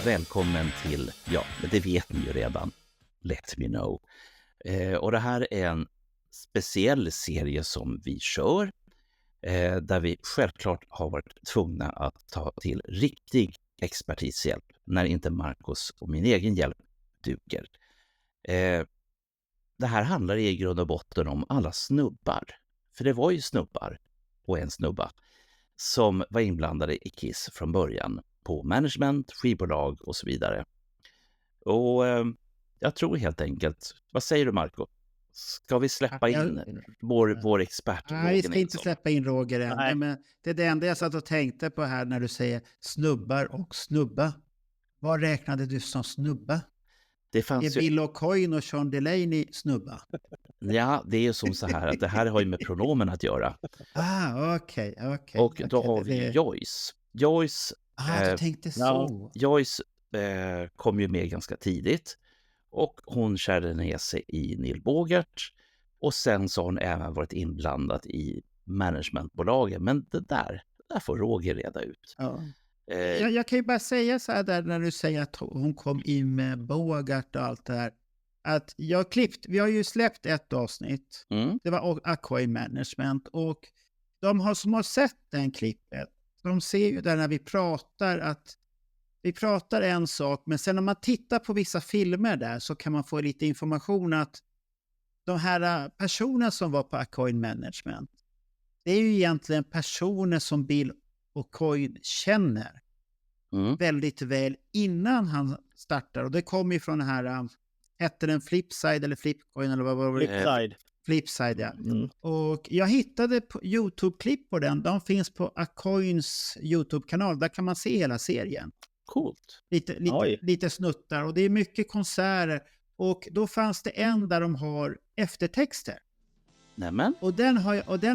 välkommen till, ja, det vet ni ju redan, Let Me Know. Och det här är en speciell serie som vi kör, där vi självklart har varit tvungna att ta till riktig expertishjälp när inte Marcus och min egen hjälp duger. Det här handlar i grund och botten om alla snubbar, för det var ju snubbar och en snubba som var inblandade i Kiss från början på management, skivbolag och så vidare. Och jag tror helt enkelt, vad säger du Marco? Ska vi släppa in vår expert? Nej, vi ska inte släppa in Roger än. Men det är det enda jag satt och tänkte på här när du säger snubbar och snubba. Vad räknade du som snubba? Det fanns är Bill O'Coin och Sean Delaney snubba? Ja, det är ju som så här att det här har ju med pronomen att göra. Okej. Och då har vi Joyce. Joyce, du tänkte så. Joyce kom ju med ganska tidigt. Och hon kärde ner sig i Neil Bogart. Och sen så har hon även varit inblandad i managementbolagen. Men det där får Roger reda ut. Ja. Jag kan ju bara säga så här där när du säger att hon kom in med Bogart och allt det här. Att vi har ju släppt ett avsnitt. Det var Acoin Management. Och de som har sett den klippet, de ser ju där när vi pratar att vi pratar en sak, men sen när man tittar på vissa filmer där så kan man få lite information att de här personerna som var på Acoin Management, det är ju egentligen personer som Bill O'Coin känner väldigt väl innan han startar. Och det kommer ju från den här, hette den Flipside eller Flipcoin eller vad var det? Flipside, ja. Och jag hittade på YouTube-klipp på den. De finns på Acoins YouTube-kanal. Där kan man se hela serien. Coolt. Lite snuttar. Och det är mycket konserter. Och då fanns det en där de har eftertexter. Nämen. Och den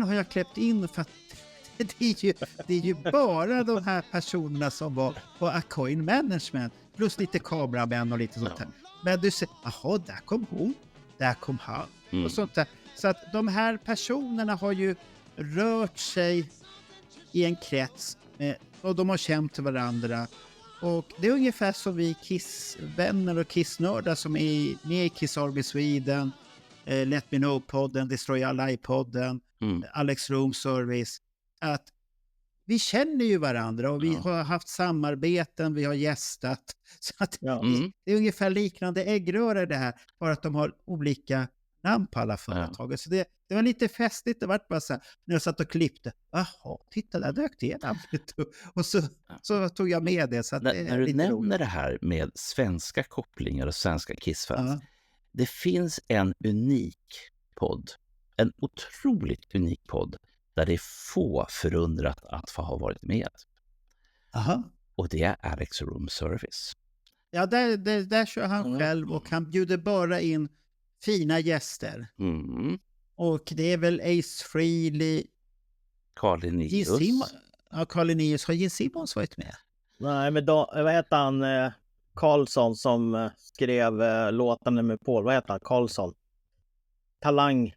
har jag kläppt in för att det är ju bara de här personerna som var på Acoin Management. Plus lite kameramän och lite sånt här. Men du ser, jaha, där kom hon. Där kom han. Och sånt där. Så att de här personerna har ju rört sig i en krets. Och de har känt varandra. Och det är ungefär som vi Kiss-vänner och Kiss-nördar som är med i Kiss Army Sweden, Let Me Know-podden, Destroy Alive-podden, Alex Room Service. Att vi känner ju varandra och vi har haft samarbeten, vi har gästat. Så att det är ungefär liknande äggröra det här, bara att de har olika namn på alla företag. Så det var lite festligt, det var bara så här, när jag satt och klippte. Jaha, titta där dök det namnet. Och så tog jag med det. Så att när du nämner det här med svenska kopplingar och svenska Kiss-fans. Det finns en unik podd, en otroligt unik podd där det är få förundrat att få ha varit med. Och det är Alex Room Service. Ja, där kör han själv och han bjuder bara in fina gäster. Och det är väl Ace Frehley, Carl Linnaeus. Carl Linnaeus. Har Gene Simmons varit med? Nej, men då, vad heter han? Karlsson som skrev låtarna med Paul. Vad heter han? Karlsson. Talang.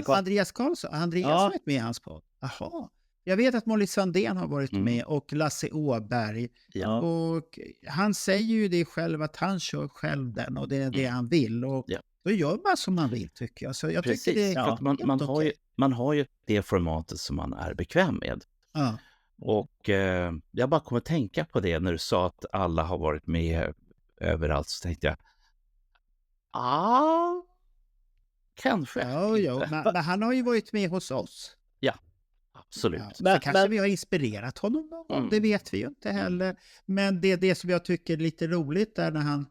Andreas Karlsson. Andreas har varit med i hans podd. Jaha. Jag vet att Molly Sandén har varit med och Lasse Åberg. Ja. Och han säger ju det själv att han kör själv den och det är det han vill. Och då gör man som man vill tycker jag. Så jag tycker det är man har ju det formatet som man är bekväm med. Ja. Och jag bara kommer att tänka på det när du sa att alla har varit med överallt, så tänkte jag kanske. Men han har ju varit med hos oss. Ja, absolut. Så kanske vi har inspirerat honom någon gång, det vet vi ju inte heller. Men det som jag tycker är lite roligt där när han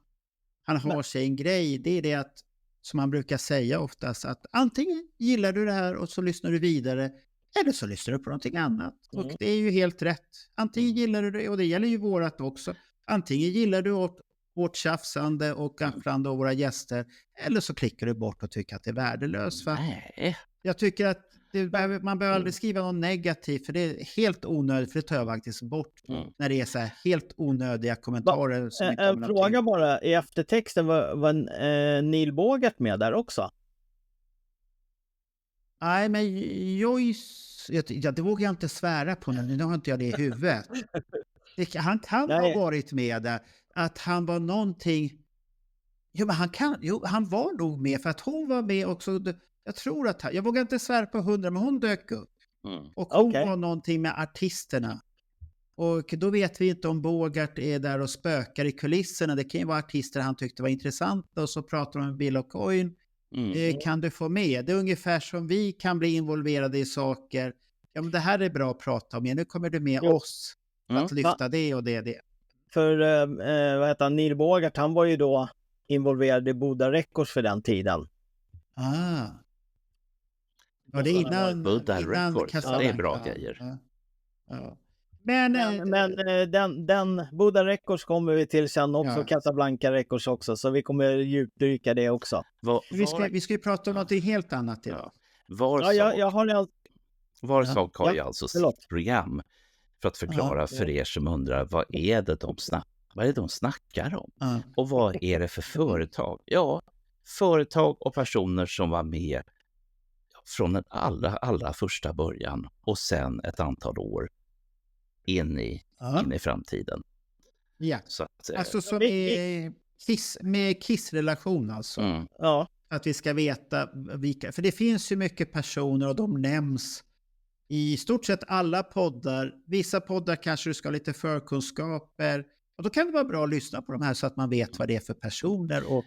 har sig en grej, det är det att, som han brukar säga oftast, att antingen gillar du det här och så lyssnar du vidare, eller så lyssnar du på någonting annat. Och det är ju helt rätt. Antingen gillar du det, och det gäller ju vårat också. Antingen gillar du vårt tjafsande och gafflande och våra gäster, eller så klickar du bort och tycker att det är värdelöst. Nej. Jag tycker att man behöver aldrig skriva något negativt, för det är helt onödigt, för det tar jag faktiskt bort när det är så här helt onödiga kommentarer. En fråga bara, i eftertexten var Neil Bogart med där också? Nej, men Joyce, det vågar jag inte svära på nu har inte jag det i huvudet. Han kan Nej. ha varit med där. Att han var någonting... Jo, men han var nog med för att hon var med också. Jag tror att jag vågar inte svära på 100, men hon dök upp. Och hon Okej. var någonting med artisterna. Och då vet vi inte om Bogart är där och spökar i kulisserna. Det kan ju vara artister han tyckte var intressanta och så pratar de med Bill O'Coin. Kan du få med? Det är ungefär som vi kan bli involverade i saker. Ja, men det här är bra att prata om. Nu kommer du med oss att lyfta det och det. För vad heter han? Neil Bogart, han var ju då involverad i Buddha Records för den tiden. Ja, det är innan Buddha Records, Casablanca. det är bra grejer. Ja. Men Den Buddha Records kommer vi till sen också, Ja. Casablanca Records också, så vi kommer djupdyka det också. vi ska ju prata om något helt annat idag. Jag har Varsak har ju alltså förlåt. sitt program för att förklara för er som undrar vad är det de snackar om? Och vad är det för företag? Ja, företag och personer som var med från den allra första början och sen ett antal år in i framtiden. Ja, så att, alltså som är med Kiss-relation alltså. Ja. Att vi ska veta vilka, för det finns ju mycket personer och de nämns i stort sett alla poddar. Vissa poddar kanske du ska ha lite förkunskaper och då kan det vara bra att lyssna på de här så att man vet vad det är för personer och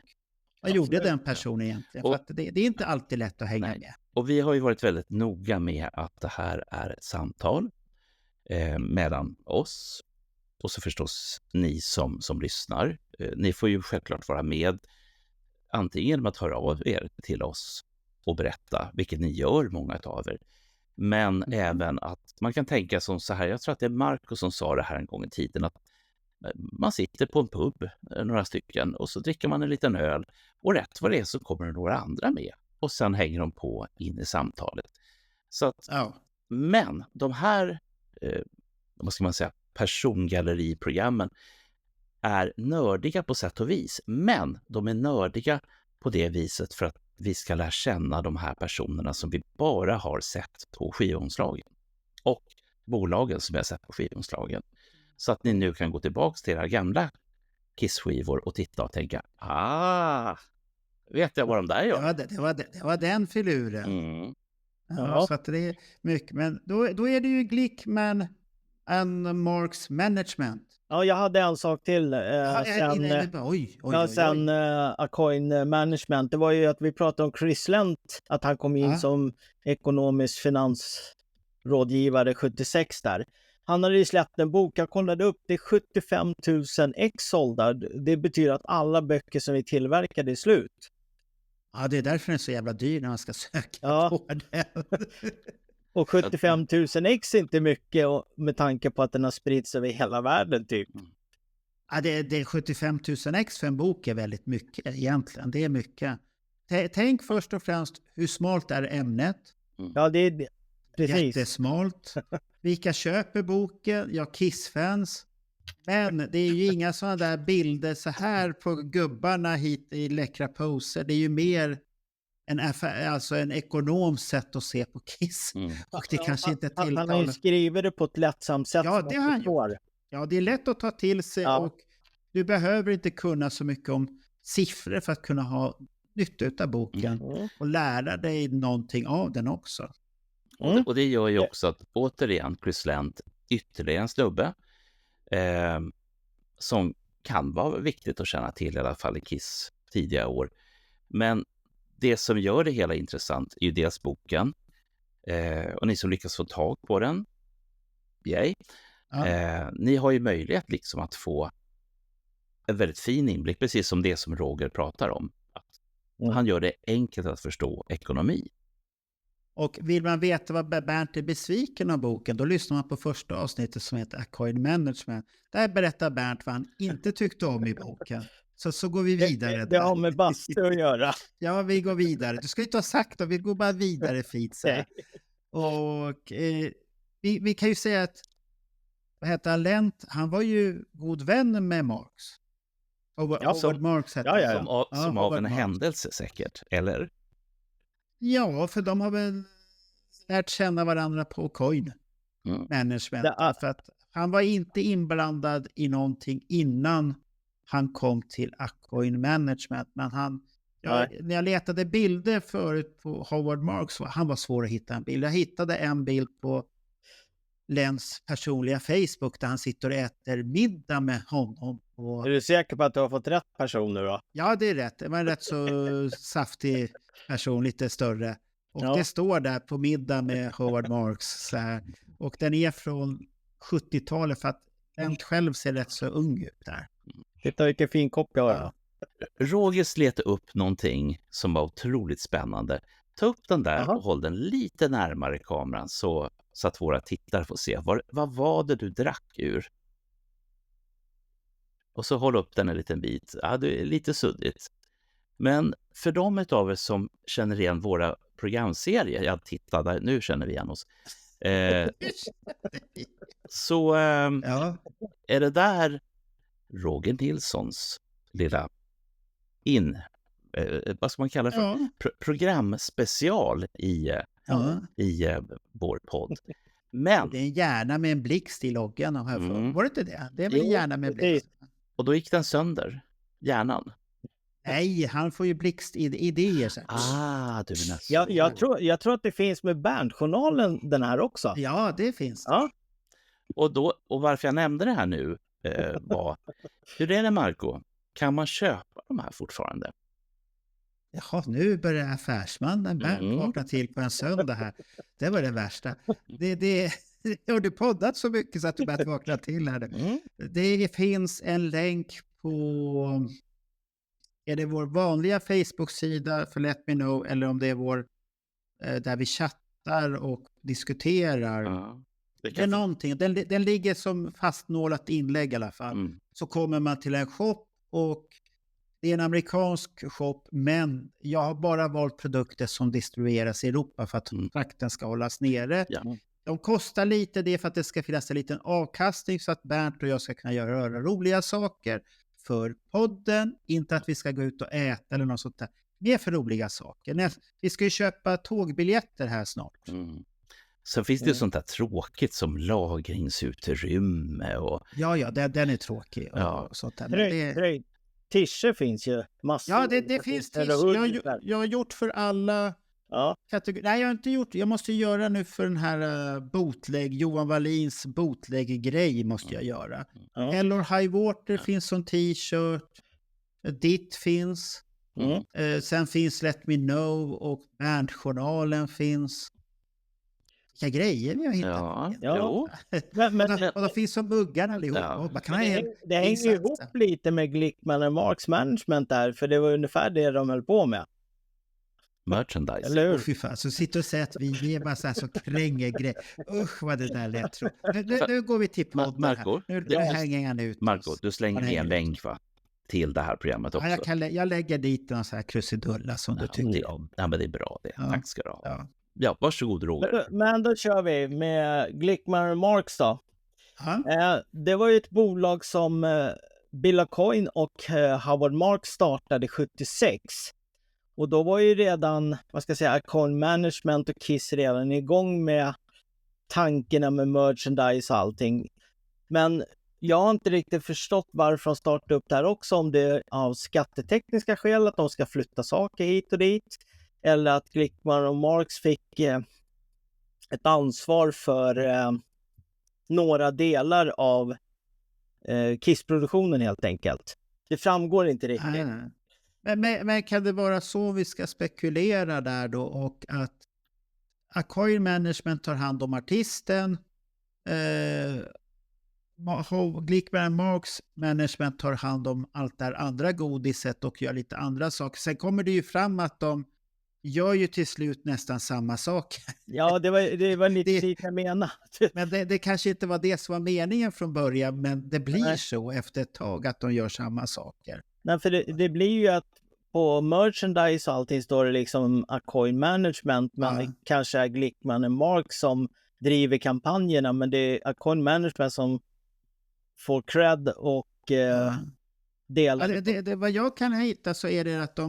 vad gjorde den personen egentligen. För att det är inte alltid lätt att hänga med. Och vi har ju varit väldigt noga med att det här är ett samtal mellan oss och så förstås ni som lyssnar. Ni får ju självklart vara med antingen genom att höra av er till oss och berätta, vilket ni gör många av er. Men även att man kan tänka som så här, jag tror att det är Marco som sa det här en gång i tiden, att man sitter på en pub, några stycken, och så dricker man en liten öl och rätt vad det är så kommer det några andra med och sen hänger de på in i samtalet. Så att, men de här vad ska man säga, persongalleriprogrammen är nördiga på sätt och vis, men de är nördiga på det viset för att vi ska lära känna de här personerna som vi bara har sett på skivomslagen och bolagen som vi har sett på skivomslagen. Så att ni nu kan gå tillbaka till era gamla Kiss-skivor och titta och tänka, vet jag vad de där gör? Det var den filuren. Ja, så att det är mycket. Men då är det ju Glickman and Marks Management. Ja, jag hade en sak till. Sen Acoin Management. Det var ju att vi pratade om Chris Lent, att han kom in som ekonomisk finansrådgivare 76 där. Han hade ju släppt en bok, jag kollade upp, det är 75 000 ex sålda. Det betyder att alla böcker som vi tillverkade är slut. Ja, det är därför den är så jävla dyr när man ska söka på den. Och 75 000 ex är inte mycket med tanke på att den har spritts över hela världen typ. Ja, det är 75 000 ex för en bok är väldigt mycket egentligen. Det är mycket. Tänk först och främst, hur smalt är ämnet? Ja, det är precis. Jättesmalt. Vilka köper boken? Ja, Kiss-fans. Men det är ju inga sådana där bilder så här på gubbarna hit i läckra poser. Det är ju mer en ekonoms sätt att se på Kiss. Och det kanske inte tilltalar. Han har ju skrivit det på ett lättsamt sätt. Ja, det har han gjort. Ja, det är lätt att ta till sig och du behöver inte kunna så mycket om siffror för att kunna ha nytta av boken och lära dig någonting av den också. Och det gör ju också att återigen Chris Lent, ytterligare en snubbe som kan vara viktigt att känna till i alla fall i Kiss tidiga år. Men det som gör det hela intressant är ju dels boken och ni som lyckas få tag på den, ni har ju möjlighet liksom att få en väldigt fin inblick, precis som det som Roger pratar om. Han gör det enkelt att förstå ekonomi. Och vill man veta vad Bernt är besviken av boken, då lyssnar man på första avsnittet som heter Acoin Management. Där berättar Bernt vad han inte tyckte om i boken. Så går vi vidare. Det har med bastu att göra. Ja, vi går vidare. Du ska inte ha sagt det, vi går bara vidare fint. Och vi kan ju säga att vad heter han, Lent, han var ju god vän med Marx. Howard Marks hette som av en händelse säkert, eller? Ja, för de har väl lärt känna varandra på Coin Management. Han var inte inblandad i någonting innan han kom till Acoin Management. Men när jag letade bilder förut på Howard Marks, han var svår att hitta en bild. Jag hittade en bild på Lenns personliga Facebook där han sitter och äter middag med honom. Är du säker på att du har fått rätt person nu då? Ja, det är rätt. Det var en rätt så saftig person, lite större. Och det står där på middag med Howard Marks. Så här. Och den är från 70-talet för att den själv ser rätt så ung ut där. Titta vilken fin kopp jag har. Ja. Roger slet upp någonting som var otroligt spännande. Ta upp den där och håll den lite närmare kameran så att våra tittare får se. Vad var det du drack ur? Och så håll upp den en liten bit. Ja, det är lite suddigt. Men för de av er som känner igen våra programserier, jag tittar där, nu känner vi igen oss. Så är det där Roger Nilssons lilla vad ska man kalla det för? Programspecial i vår podd. Men det är en hjärna med en blixt i loggan. Var det inte det? Det är väl en hjärna med en blixt. Och då gick den sönder, hjärnan. Nej, han får ju blixtidéer sen. Du menar så. Jag tror att det finns med Berntjournalen den här också. Ja, det finns. Ja. Och varför jag nämnde det här nu var, hur är det Marco? Kan man köpa de här fortfarande? Jaha, nu börjar affärsmannen Bernt vakna till på en söndag här. Det var det värsta. Har du poddat så mycket så att du börjat vakna till här? Det finns en länk på... Är det vår vanliga Facebook-sida för Let Me Know eller om det är vår där vi chattar och diskuterar. Det är någonting. Den ligger som fastnålat inlägg i alla fall. Så kommer man till en shop och det är en amerikansk shop, men jag har bara valt produkter som distribueras i Europa för att frakten ska hållas nere. Ja. De kostar lite, det för att det ska finnas en liten avkastning så att Bernt och jag ska kunna göra roliga saker för podden. Inte att vi ska gå ut och äta eller något sånt där. Mer för roliga saker. Vi ska ju köpa tågbiljetter här snart. Så finns det sånt där tråkigt som lagringsutrymme och... Ja, den är tråkig. Och sånt där. Tischer finns ju massor. Ja, det finns tischer. Jag har gjort för alla kategorier. Nej, jag har inte gjort. Jag måste göra nu för den här bootleg. Johan Wallins bootleg-grej måste jag göra. Eller High Water finns som t-shirt. Ditt finns. Sen finns Let Me Know och Berntjournalen finns. Vilka grejer vi har hittat. Och de finns som muggar allihop. Det hänger ihop lite med Glickman & Marks Management där, för det var ungefär det de höll på med. Merchandise. Eller hur? Fy fan, så sitter och säger att vi är bara så här så kränger grejer. Usch vad det där lät tro. Nu går vi till podden Marco, här. Nu hänger han ut. Marco, du slänger ner en länk till det här programmet också. Jag lägger dit en sån här krusidulla som du tycker om. Ja, men det är bra det. Tack ska du ha. Ja, varsågod Roger. Men då kör vi med Glickman & Marks då. Det var ju ett bolag som Bill Acoin och Howard Marks startade 76. Och då var ju redan, Acoin Management och Kiss redan igång med tankarna med merchandise och allting. Men jag har inte riktigt förstått varför de startade upp det här också. Om det är av skattetekniska skäl att de ska flytta saker hit och dit. Eller att Glickman och Marks fick ett ansvar för några delar av Kiss-produktionen helt enkelt. Det framgår inte riktigt. Men kan det vara så vi ska spekulera där då? Och att Acoin Management tar hand om artisten. Glickman & Marks Management tar hand om allt det andra godiset och gör lite andra saker. Sen kommer det ju fram att de gör ju till slut nästan samma sak. Ja, det var lite det jag menade. Men det kanske inte var det som var meningen från början, men det blir så efter ett tag att de gör samma saker. Nej, för det blir ju att på merchandise och allting står det liksom Acoin Management, men det kanske är Glickman & Marks som driver kampanjerna, men det är Acoin Management som får cred och det vad jag kan hitta så är det att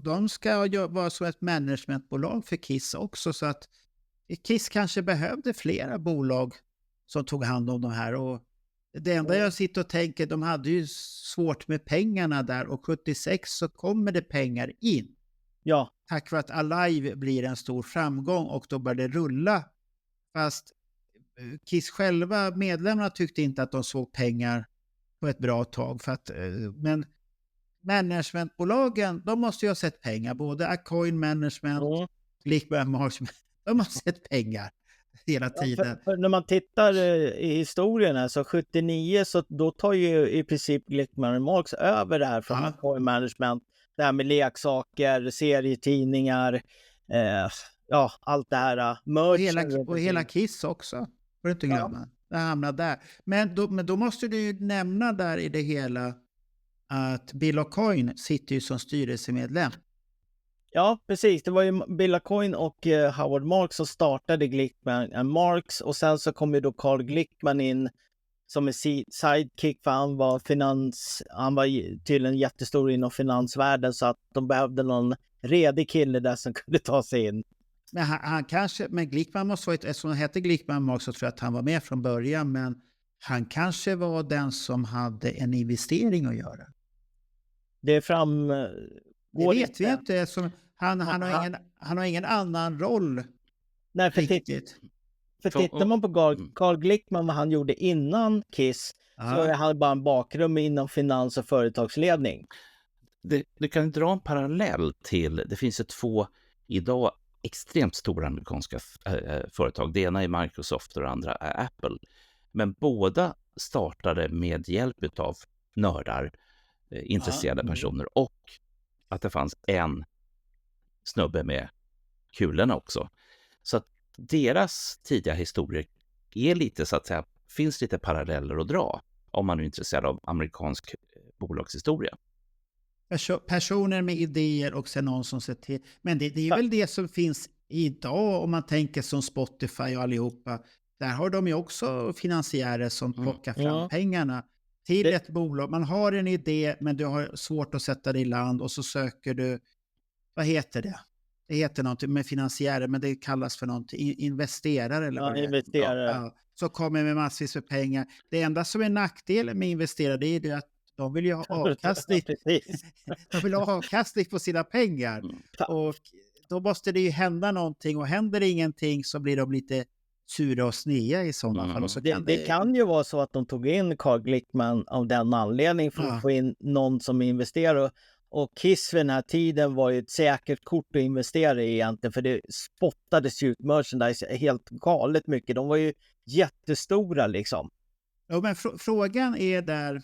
de ska vara som ett managementbolag för Kiss också, så att Kiss kanske behövde flera bolag som tog hand om de här. Och det enda jag sitter och tänker, de hade ju svårt med pengarna där, och 76 så kommer det pengar in. Ja. Tack vare att Alive blir en stor framgång och då börjar det rulla. Fast Kiss själva, medlemmarna, tyckte inte att de såg pengar på ett bra tag. Men managementbolagen, de måste ju ha sett pengar. Både Acoin Management, Glickman Marks, de har sett pengar hela tiden. För när man tittar i historien här, så 79 så då tar ju i princip Glickman Marks över det här från Acoin Management. Det här med leksaker, serietidningar, allt det här. Och hela Kiss också, får du inte glömma. Det hamnar där. Men då måste du ju nämna där i det hela att Bill Aucoin sitter ju som styrelsemedlem. Ja, precis. Det var ju Bill Aucoin och Howard Marks som startade Glickman Marks, och sen så kom ju då Carl Glickman in som en sidekick, för han var tydligen jättestor inom finansvärlden, så att de behövde någon redig kille där som kunde ta sig in. Men Glickman måste vara, eftersom han hette Glickman Marks, så tror jag att han var med från början, men han kanske var den som hade en investering att göra. Det vet vi inte. Han har ingen annan roll. Nej, för tittar man på Carl Glickman, vad han gjorde innan Kiss, så är han bara en bakgrund inom finans- och företagsledning. Du kan dra en parallell till, det finns ju 2 idag extremt stora amerikanska företag. Det ena är Microsoft och det andra är Apple. Men båda startade med hjälp av nördar, intresserade personer, och att det fanns en snubbe med kulorna också. Så att deras tidiga historier är lite, så att säga, finns lite paralleller att dra om man är intresserad av amerikansk bolagshistoria. Personer med idéer och sen någon som ser till. Men det är väl det som finns idag, om man tänker som Spotify och allihopa. Där har de ju också finansiärer som plockar fram pengarna till ett bolag. Man har en idé, men du har svårt att sätta det i land, och så söker du, vad heter det? Det heter någonting med finansiärer, men det kallas för någonting, investerare eller vad det investerare. Ja, så kommer med massvis med pengar. Det enda som är nackdelen med investerare, det är ju att de vill ju ha avkastning. De vill ha avkastning på sina pengar. Och då måste det ju hända någonting, och händer det ingenting så blir de lite sura och snea i sådana fall. Och så det kan ju vara så att de tog in Carl Glickman av den anledningen, för att få in någon som investerar. Och Kiss vid den här tiden var ju ett säkert kort att investera i egentligen, för det spottades ut merchandise helt galet mycket. De var ju jättestora liksom. Ja, men frågan är där,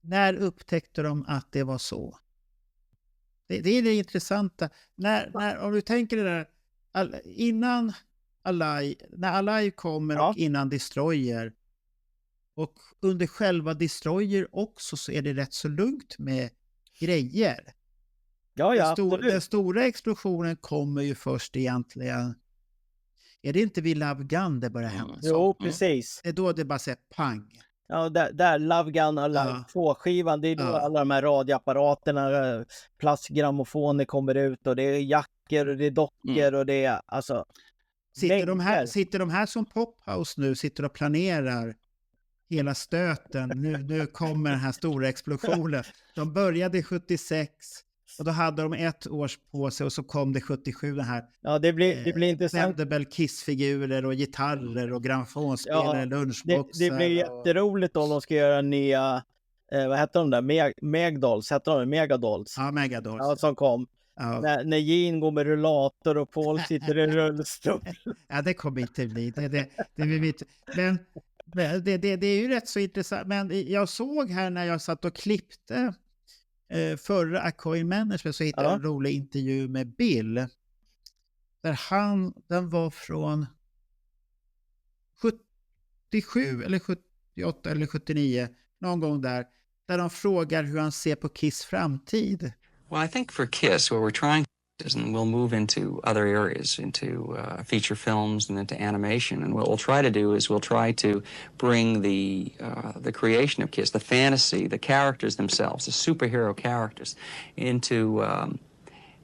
när upptäckte de att det var så? Det är det intressanta. Om du tänker det där, innan när Alive kommer och innan Destroyer, och under själva Destroyer också, så är det rätt så lugnt med grejer. Den stora explosionen kommer ju först egentligen. Är det inte vid Love Gun det börjar hända? Jo, precis. Det är då det bara säger pang. Ja, där Love Gun och Love 2-skivan, det är då alla de här radioapparaterna, plastgrammofoner kommer ut, och det är jackor och det är dockor och det är alltså... Sitter de här som Pophouse nu, sitter och planerar hela stöten. Nu kommer den här stora explosionen. De började 76 och då hade de 1 år på sig, och så kom det 77 den här. Ja, det blir intressant. Kiss-figurer och gitarrer och grammofonspelare, lunchboxar. Det blir jätteroligt om de ska göra nya, vad heter de där? Megdolls, heter de Megadolls? Ja, Megadolls. Ja, som kom. Ja. När Gene går med rullator och Paul sitter i rullstol. Ja, det kommer inte bli. Det vill vi inte. Men det är ju rätt så intressant. Men jag såg här när jag satt och klippte förra Acoin Management, så hittade jag en rolig intervju med Bill. Där den var från 77 eller 78 eller 79, någon gång där de frågar hur han ser på Kiss framtid. Well, I think for Kiss, what we're trying to do is, and we'll move into other areas, into feature films and into animation. And what we'll try to do is we'll try to bring the creation of Kiss, the fantasy, the characters themselves, the superhero characters, into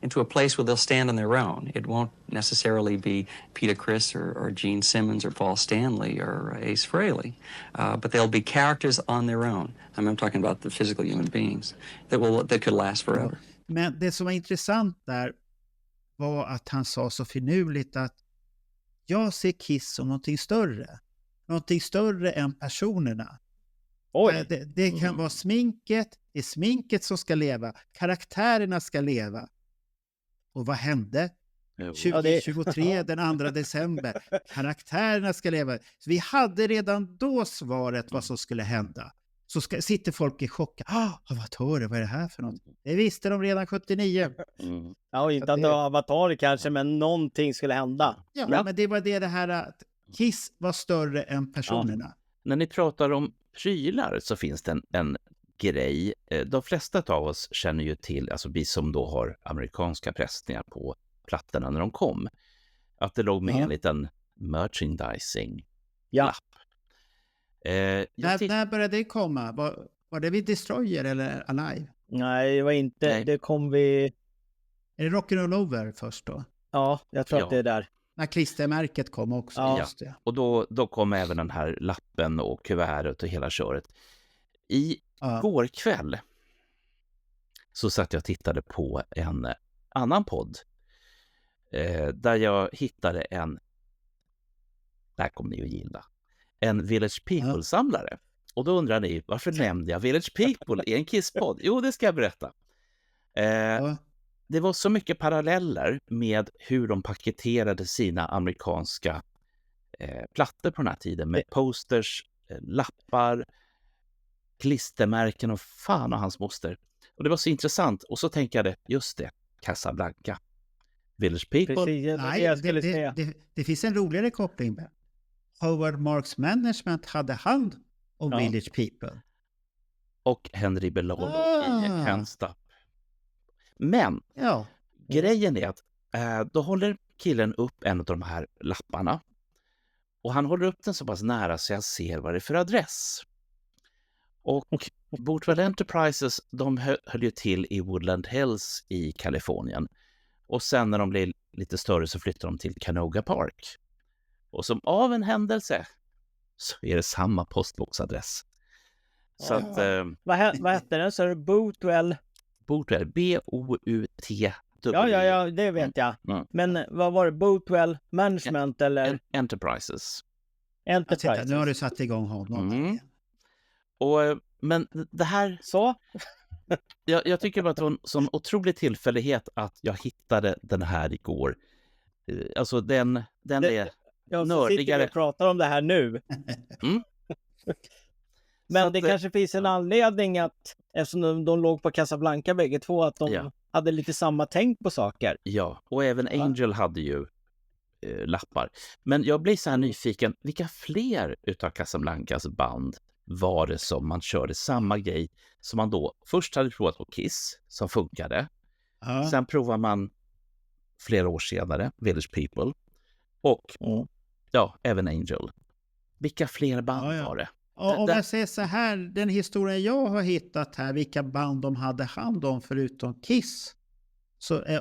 into a place where they'll stand on their own. It won't necessarily be Peter Criss or Gene Simmons or Paul Stanley or Ace Frehley, but they'll be characters on their own. I'm talking about the physical human beings that could last forever. Men det som var intressant där var att han sa så finurligt att jag ser Kiss som någonting större än personerna. Oj. Det kan vara sminket, det är sminket som ska leva, karaktärerna ska leva. Och vad hände? 2023, den 2 december. Karaktärerna ska leva. Så vi hade redan då svaret vad som skulle hända. Så sitter folk i chock. Avatar, vad är det här för något? Det visste de redan 79. Ja, inte att det var Avatar kanske, men någonting skulle hända. Ja, men det var det här att Kiss var större än personerna. Ja. När ni pratar om prylar så finns det en grej. De flesta av oss känner ju till, alltså vi som då har amerikanska pressningar på plattorna när de kom, att det låg med en liten merchandising-lapp. När började det komma? Var det vid Destroyer eller Alive? Nej, det var inte. Nej. Det kom vid... Är det Rock'n'Roll Over först då? Ja, jag tror att det är där. När klistermärket kom också. Ja. Just det. Och då kom även den här lappen och kuvertet och hela köret. Igår kväll så satt jag och tittade på en annan podd där jag hittade där kommer ni att gilla, en Village People-samlare. Och då undrar ni, varför nämnde jag Village People i en Kiss-podd? Jo, det ska jag berätta. Det var så mycket paralleller med hur de paketerade sina amerikanska plattor på den här tiden med posters, lappar, klistermärken och fan och hans moster. Och det var så intressant. Och så tänkte jag just det, Casablanca. Village People. Precis, nej, det finns en roligare koppling med. Howard Marks Management hade hand om Village People. Och Henry Bellolo i Can't Stop. Men grejen är att då håller killen upp en av de här lapparna. Och han håller upp den så pass nära så jag ser vad det är för adress. Och Boatwell Enterprises, de höll ju till i Woodland Hills i Kalifornien. Och sen när de blev lite större så flyttade de till Canoga Park. Och som av en händelse så är det samma postboxadress. Så att, vad hette den? Så är det Boatwell? Boatwell, B-O-U-T-W. Ja, det vet jag. Men vad var det? Boatwell Management eller? Enterprises. Titta, nu har du satt igång honom. Men det här... Så? jag tycker bara att det var en sån otrolig tillfällighet att jag hittade den här igår. Alltså den är nördigare. Jag pratar om det här nu. Men det kanske finns en anledning att, eftersom de låg på Casablanca bägge två, att de hade lite samma tänk på saker. Ja, och även Angel hade ju lappar. Men jag blir så här nyfiken, vilka fler utav Casablancas band var det som man körde samma grej som man då först hade provat på Kiss som funkade. Sen provar man flera år senare Village People och även Angel. Vilka fler band var det? Om jag säger så här, den historien jag har hittat här, vilka band de hade hand om förutom Kiss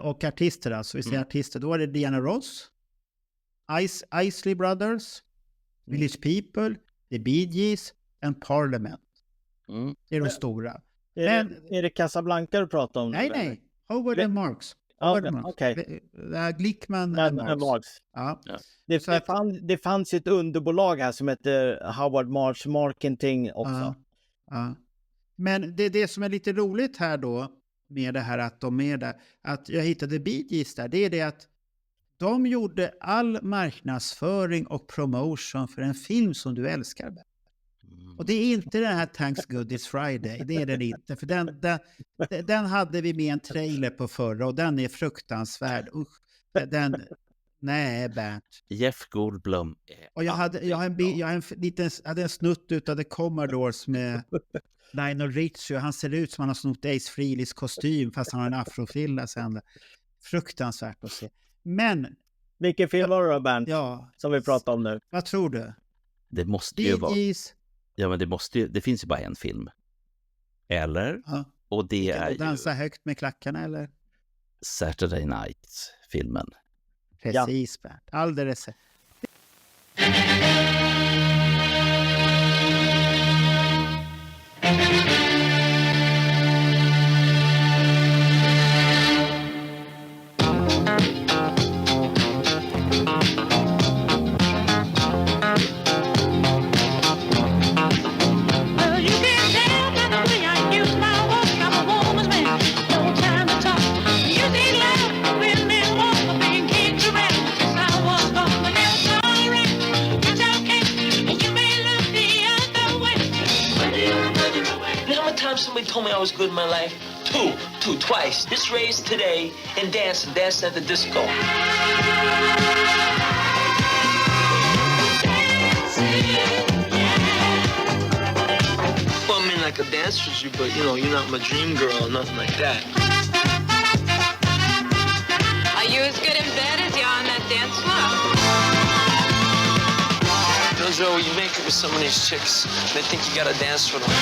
och artister, alltså vi säger artister, då var det Diana Ross, Isley Brothers, Village People, The Bee Gees and Parliament. Det är de stora. Är det Casablanca du pratar om? Nej. Howard and Marks. Okej. Glickman and Marks. Ja. Det fanns ett underbolag här som heter Howard Marks Marketing också. Men det som är lite roligt här då med det här att de är där, att jag hittade Bee Gees där, det är det att de gjorde all marknadsföring och promotion för en film som du älskar. Och det är inte den här Thanks Goodies Friday, det är den inte. För den hade vi med en trailer på förra och den är fruktansvärd. Nej, Bernt. Jeff Goldblum. Och jag hade en snutt utav The Commodores med Lionel Richie och han ser ut som han har snott Ace Frehleys kostym fast han har en afrofrilla sen. Fruktansvärt att se. Men... Vilken film var det då, Bernt? Som vi pratar om nu. Vad tror du? Det måste ju vara... Ja, men det finns ju bara en film. Eller? Och det är dansa högt med klackarna, eller? Saturday Night-filmen. Precis, Bert. Alldeles. Somebody told me I was good in my life. Twice. This race today and dancing at the disco. Well, I mean, like a dance with you, but you know, you're not my dream girl or nothing like that. Are you as good in bed as you are on that dance floor? You know, Joe, you make it with some of these chicks, they think you gotta dance with them.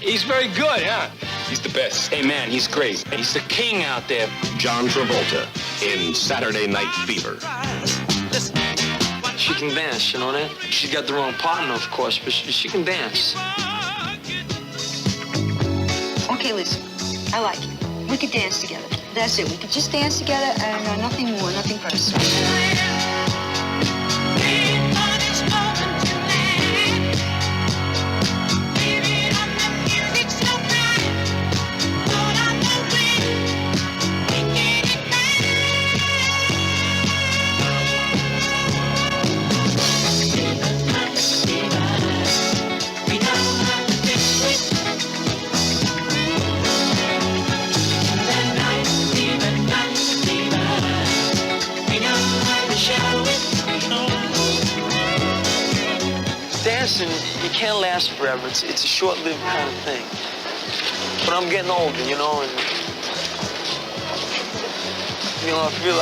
He's very good, huh? He's the best. Hey, man, he's great. He's the king out there. John Travolta in Saturday Night Fever. She can dance, you know that? She's got the wrong partner, of course, but she can dance. Okay, listen, I like it. We could dance together. That's it. We could just dance together and nothing more, nothing personal. Dancing, you can't last forever. It's a short-lived kind of thing. But I'm getting older, you know, and you know, I feel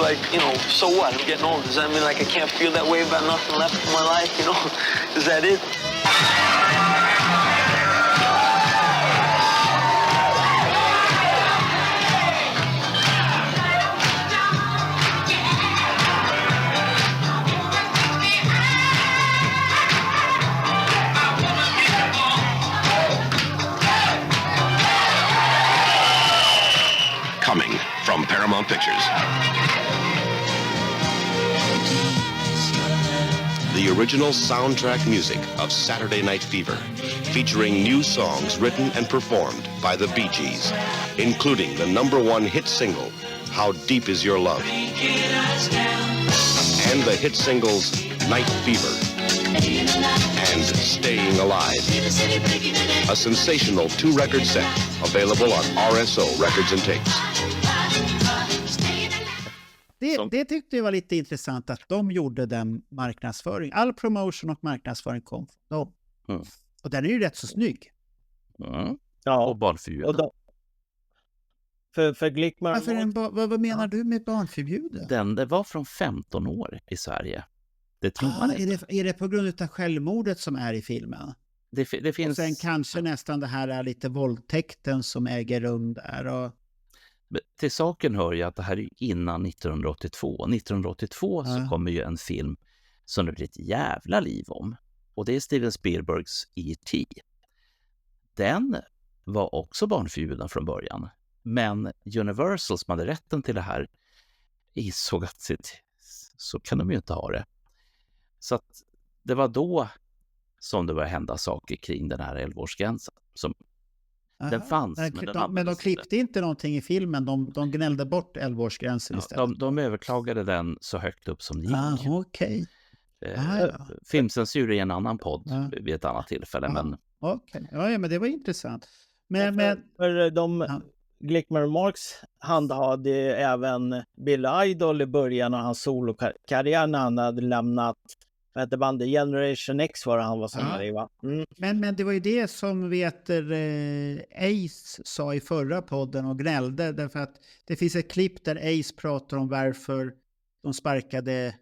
like, you know, so what? I'm getting older. Does that mean like I can't feel that way about nothing left in my life? You know, is that it? Coming from Paramount Pictures. The original soundtrack music of Saturday Night Fever, featuring new songs written and performed by the Bee Gees, including the #1 hit single, How Deep Is Your Love, and the hit singles Night Fever and Staying Alive. A sensational 2-record set available on RSO Records and Tapes. Det tyckte jag var lite intressant att de gjorde den marknadsföring. All promotion och marknadsföring kom från dem. Mm. Och den är ju rätt så snygg. Mm. Ja, Och barnförbjuden. För Glickman... Vad menar du med barnförbjuden? Det var från 15 år i Sverige. Det tror man inte. Är det på grund av självmordet som är i filmen? Det finns... Och sen kanske nästan det här är lite våldtäkten som äger rum där. Och... Till saken hör ju att det här är innan 1982. 1982 så kommer ju en film som det blir ett jävla liv om. Och det är Steven Spielbergs E.T. Den var också barnförbjuden från början. Men Universal som hade rätten till det här insåg att så kan de ju inte ha det. Så att det var då som det började hända saker kring den här 11-årsgränsen. Den fanns. Men de klippte inte någonting i filmen. De gnällde bort 11-årsgränsen istället. De överklagade den så högt upp som det gick. Okej. Filmcensur i en annan podd vid ett annat tillfälle. Men... Okej. Ja, men det var intressant. Glickman Marks handhade även Billy Idol i början av hans solokarriär när han hade lämnat bandet Generation X var han var sångare i, va? Mm. Men det var ju det som Ace sa i förra podden och gnällde därför att det finns ett klipp där Ace pratar om varför de sparkade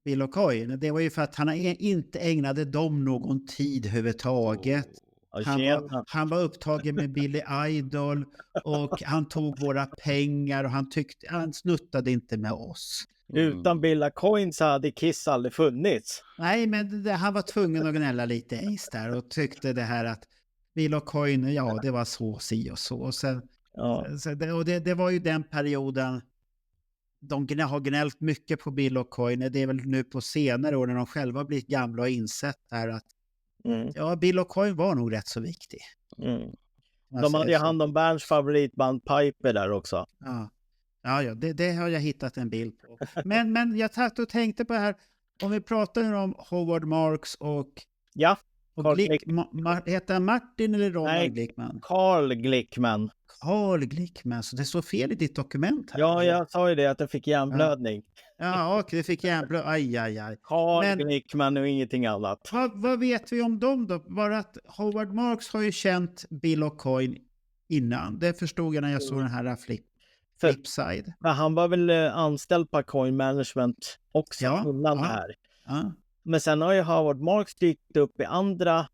Bill O'Coin. Det var ju för att han inte ägnade dem någon tid överhuvudtaget. Han var upptagen med Billy Idol och han tog våra pengar och han snuttade inte med oss. Utan Bill O'Coin så hade Kiss aldrig funnits. Nej, men han var tvungen att gnälla lite Ace där och tyckte det här att Bill O'Coin, ja det var så, si och så. Och sen, det var ju den perioden de har gnällt mycket på Bill O'Coin. Det är väl nu på senare år när de själva blivit gamla och insett där att ja, Bill O'Coin var nog rätt så viktig. De hade ju hand om Berns favoritband Piper där också. Ja, det har jag hittat en bild på. Men jag tänkte på det här, om vi pratar om Howard Marks och heter han Martin eller Ronald Glickman? Carl Glickman. Carl Glickman, så det står fel i ditt dokument här. Ja, jag sa ju det att jag fick hjärnblödning. Ja, okej, det fick hjärnblödning. Aj. Carl Glickman och ingenting annat. Vad vet vi om dem då? Bara att Howard Marks har ju känt Bill O'Coin innan. Det förstod jag när jag såg den här Flipside. Han var väl anställd på Coin Management också innan här. Ja. Men sen har ju Howard Marks dykt upp i andra,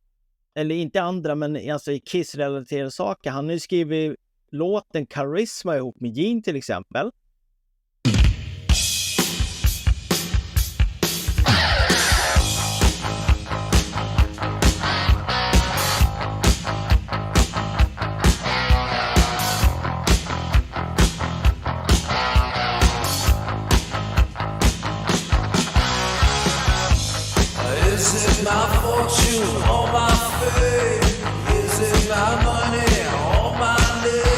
eller inte andra, men alltså i Kiss-relaterade saker. Han har ju skrivit låten Charisma ihop med Gene till exempel. Is it my fortune or my fame? Is it my money or my name?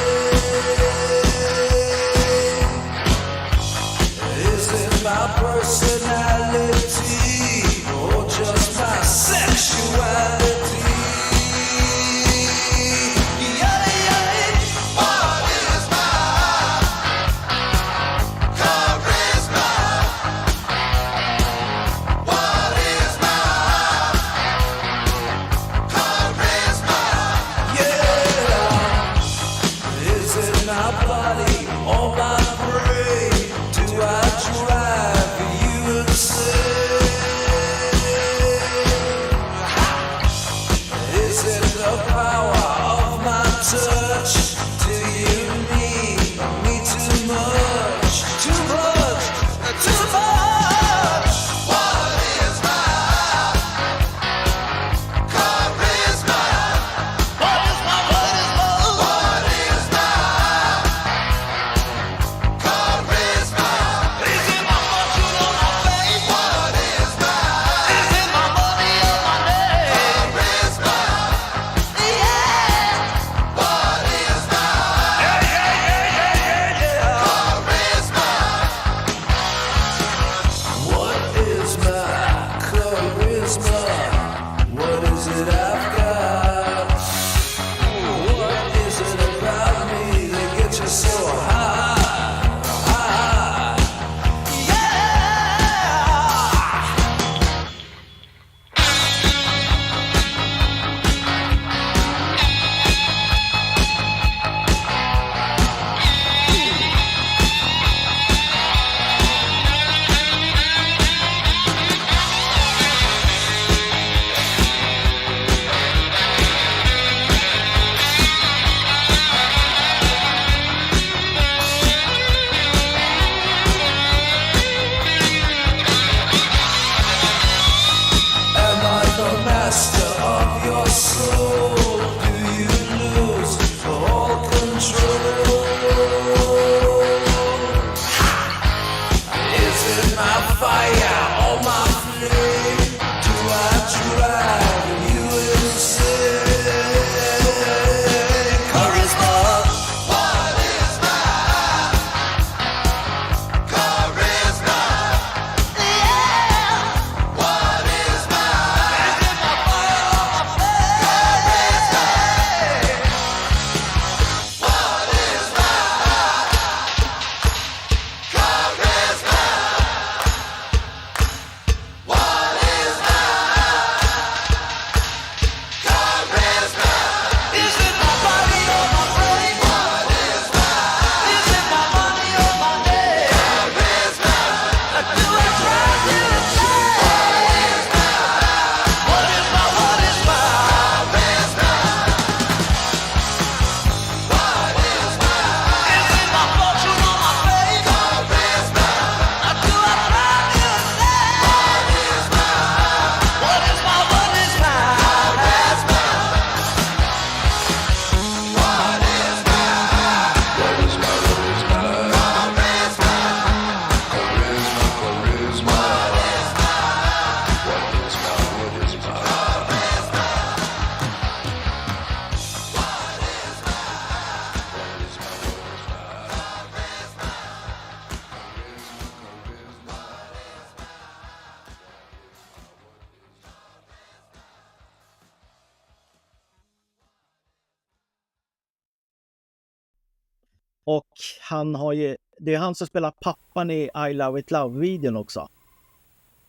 Och han har ju, det är han som spelar pappan i I Love It Love-videon också.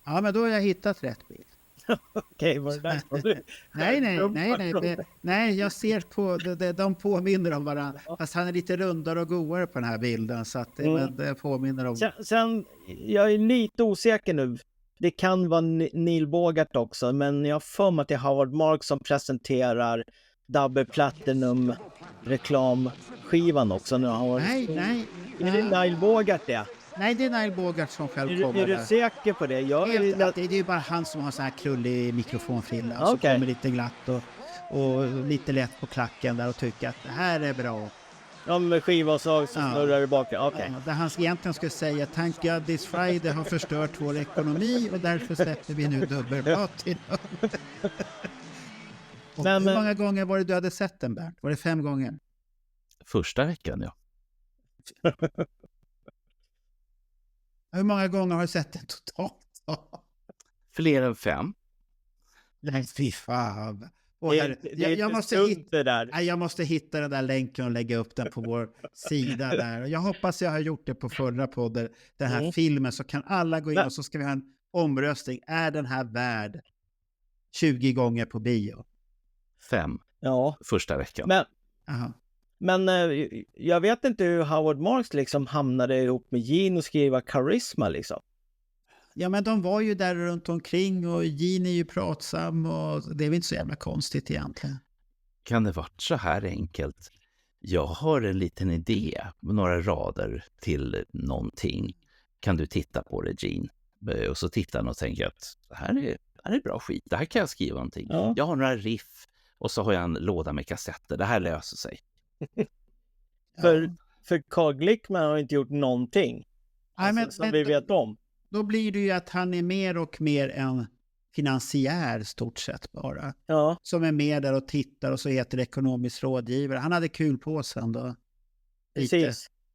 Ja, men då har jag hittat rätt bild. Okej, var det där? Nej, jag ser på, de påminner om varandra. Fast han är lite rundare och godare på den här bilden, så att det påminner om... Sen, jag är lite osäker nu. Det kan vara Neil Bogart också, men jag har för mig att det är Howard Marks som presenterar Double Platinum reklamskivan också. Nej. Är det Neil Bogart det? Nej, det är Neil Bogart som själv kommer. Är du säker på det? Det är ju bara han som har så här krullig mikrofonfrilla. Så kommer lite glatt och lite lätt på klacken där och tycker att det här är bra. Ja, med skiva och så snurrar det bak. Okay. Ja, där han egentligen skulle säga Thank God this Friday har förstört vår ekonomi och därför släpper vi nu dubbelplatin. Hur många gånger var det du hade sett den, Bernt? Var det 5 gånger? Första veckan, ja. Hur många gånger har du sett den totalt? Fler än 5. Nej, fy fan. Jag måste hitta den där länken och lägga upp den på vår sida där. Jag hoppas jag har gjort det på förra podden. Den här filmen, så kan alla gå in och så ska vi ha en omröstning. Är den här värd 20 gånger på bio? 5. Ja. Första veckan. Men jag vet inte hur Howard Marks liksom hamnade ihop med Gene och skriva Charisma liksom. Ja, men de var ju där runt omkring och Gene är ju pratsam och det är väl inte så jävla konstigt egentligen. Kan det varit så här enkelt? Jag har en liten idé, några rader till någonting. Kan du titta på det, Gene? Och så tittar han och tänker att det här är bra skit. Det här kan jag skriva någonting. Ja. Jag har några riff och så har jag en låda med kassetter. Det här löser sig. För Carl Glickman har inte gjort någonting. Som vi vet om. Då blir det ju att han är mer och mer en finansiär stort sett bara. Ja. Som är med där och tittar och så heter det ekonomisk rådgivare. Han hade kul på sen då.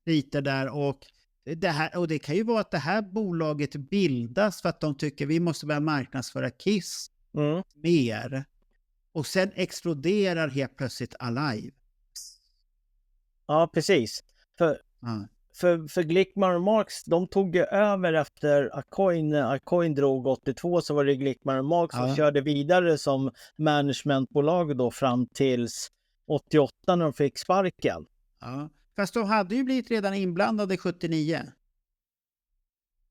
Lite där och det kan ju vara att det här bolaget bildas för att de tycker vi måste börja marknadsföra Kiss mer. Och sen exploderar helt plötsligt Alive. Ja, precis. För Glickman och Marks, de tog över efter Acoin drog 82, så var det Glickman och Marks som körde vidare som managementbolag då fram tills 88 när de fick sparken. Ja, fast de hade ju blivit redan inblandade 79.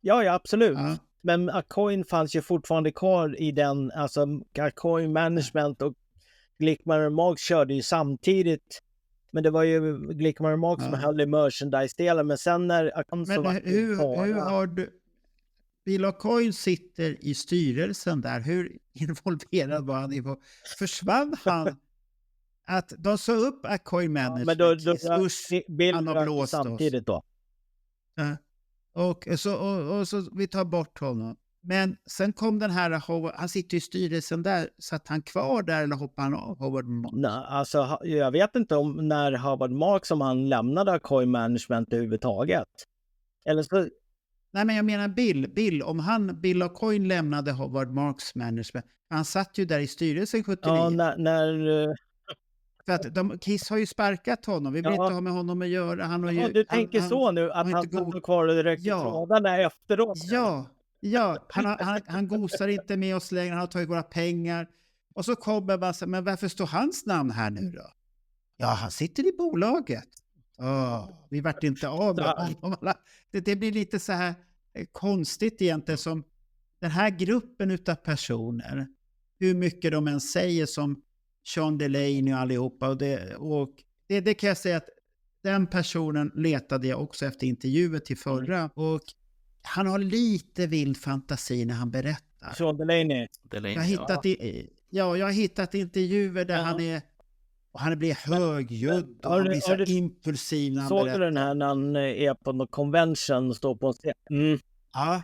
Ja, absolut. Ja. Men Acoin fanns ju fortfarande kvar i den, alltså Acoin Management och Glickman och Marks körde ju samtidigt. Men det var ju Glickman och Marks som höll i merchandise-delen. Men sen när... hur har du... Bill O'Coin sitter i styrelsen där. Hur involverad var han? Försvann han? Att de sa upp O'Coin Management. Men då Bill samtidigt då. Och så vi tar bort honom. Men sen kom den här Howard, han sitter i styrelsen där, så att han kvar där eller hoppar han av Howard Marks? Nej, alltså jag vet inte om när Howard Marks som han lämnade Coin Management överhuvudtaget. Eller så... Nej, men jag menar Bill, om Bill och Coin lämnade Howard Marks Management, han satt ju där i styrelsen 79. Ja, när för att Kiss har ju sparkat honom, vi vill inte ha med honom att göra. Han har ju, du tänker så nu, att han står kvar och direkt trådarna efteråt? Ja, han gosar inte med oss längre, han har tagit våra pengar. Och så kommer man säga, men varför står hans namn här nu då? Ja, han sitter i bolaget. Vi vart inte av med honom. Det blir lite så här konstigt egentligen, som den här gruppen utav personer, hur mycket de än säger som Sean Delaney och allihopa. Och det kan jag säga att den personen letade jag också efter intervjuer till förra. Och han har lite vild fantasi när han berättar. Sean Delaney. Jag har hittat intervjuer där han blir högljudd och han blir så impulsiv när han berättar. Såg du den här när han är på någon convention och står på en scen? Ja.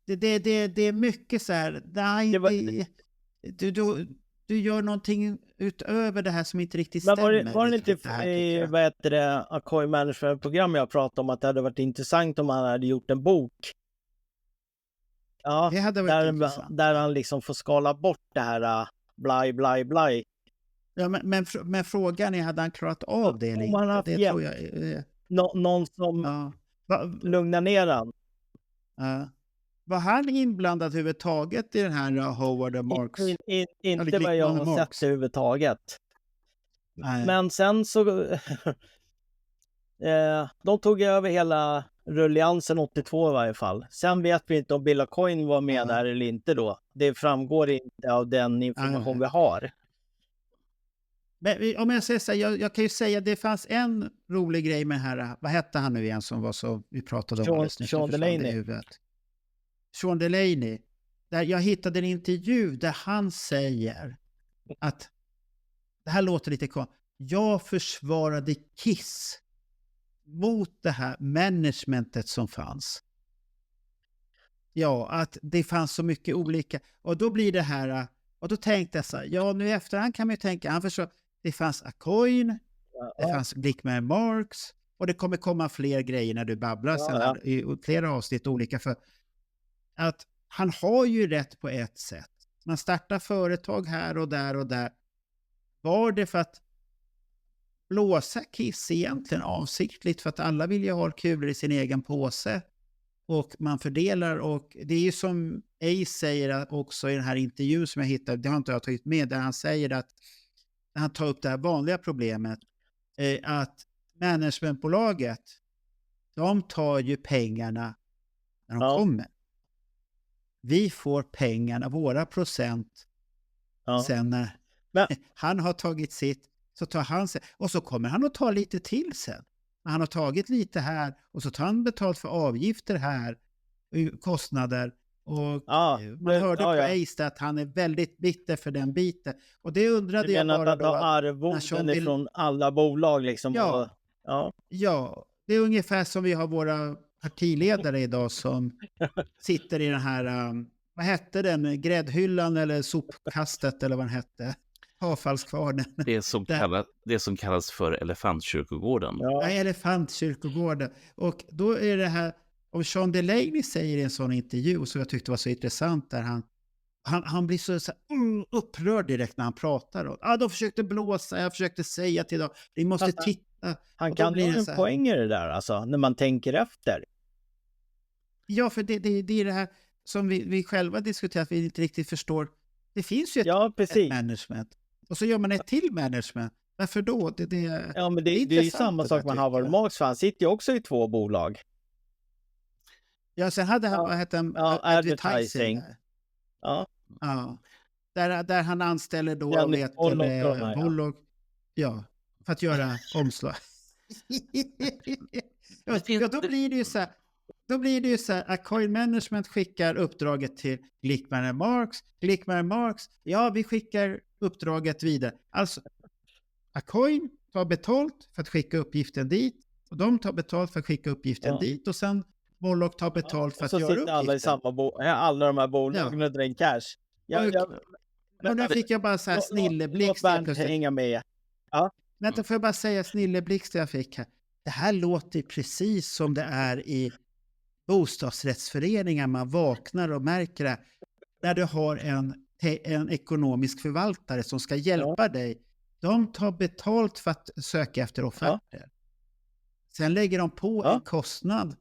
Det är mycket så här. Du gör någonting utöver det här som inte riktigt stämmer. Men var det inte i Acoin Management-program jag pratade om att det hade varit intressant om han hade gjort en bok? Ja, det hade varit intressant. Där han liksom får skala bort det här blaj. Ja, men frågan är, hade han klarat av det eller Om han haft inte? Det hjälp. tror jag. Någon som lugnar ner han. Var han inblandad överhuvudtaget i den här Howard och Marks? Inte vad jag har sett överhuvudtaget. Nej. Men sen så de tog över hela rulliansen 82 i varje fall. Sen vet vi inte om Bill Aucoin var med där eller inte då. Det framgår inte av den information vi har. Men om jag säger så här, jag kan ju säga att det fanns en rolig grej med här. Vad hette han nu igen som var så vi pratade om? Sean Delaney. Sean Delaney. Där jag hittade en intervju där han säger att det här låter lite konstigt. Jag försvarade Kiss mot det här managementet som fanns. Ja, att det fanns så mycket olika. Och då blir det här, och då tänkte jag så här, ja nu i efterhand kan man ju tänka, han förstår, det fanns Aucoin, det fanns Glickman Marks, och det kommer komma fler grejer när du babblar sen här, i flera avsnitt olika, för att han har ju rätt på ett sätt. Man startar företag här och där och där. Var det för att blåsa Kiss egentligen avsiktligt, för att alla vill ju ha kulor i sin egen påse och man fördelar, och det är ju som Ace säger också i den här intervjun som jag hittade, det har inte jag tagit med, där han säger att när han tar upp det här vanliga problemet, att managementbolaget, de tar ju pengarna när de kommer. Vi får pengarna, våra procent, sen när han har tagit sitt, så tar han sig, och så kommer han att ta lite till sen. Han har tagit lite här och så tar han betalt för avgifter här, kostnader, och man hörde på Ace att han är väldigt bitter för den biten, och det undrade jag bara då, arvoden från alla bolag liksom. Ja, det är ungefär som vi har våra partiledare idag som sitter i den här, vad hette den, gräddhyllan eller sopkastet eller vad den hette, avfallskvarnen. Det som kallas för elefantkyrkogården. Ja, elefantkyrkogården. Och då är det här, om Sean Delaney säger i en sån intervju, så jag tyckte var så intressant, där han blir så upprörd direkt när han pratar. De försökte blåsa, jag försökte säga till dem, ni måste titta. Han kan ha en poäng i det där, alltså, när man tänker efter. Ja, för det är det här som vi själva diskuterar, att vi inte riktigt förstår. Det finns ju ett management. Och så gör man ett till management. Varför då? Det är ju samma sak med Howard Marks, för han sitter ju också i 2 bolag. Ja, sen hade han, vad hette han? Advertising. Ja. Där han anställer då Bollock. Ja, för att göra omslag. Då blir det ju så här, Aucoin Management skickar uppdraget till Glickman Marks. Glickman Marks, vi skickar uppdraget vidare. Alltså, Aucoin tar betalt för att skicka uppgiften dit, och de tar betalt för att skicka uppgiften dit, och sen Bollock tar betalt för att göra uppgiften. Så sitter alla i samma alla de här bolagen och drar in cash. Men där fick jag bara så här snilleblixt. Hänga med. Vänta, får jag bara säga snilleblixt jag fick här. Det här låter precis som det är i bostadsrättsföreningar, man vaknar och märker det. När du har en ekonomisk förvaltare som ska hjälpa dig. De tar betalt för att söka efter offerter. Sen lägger de på en kostnad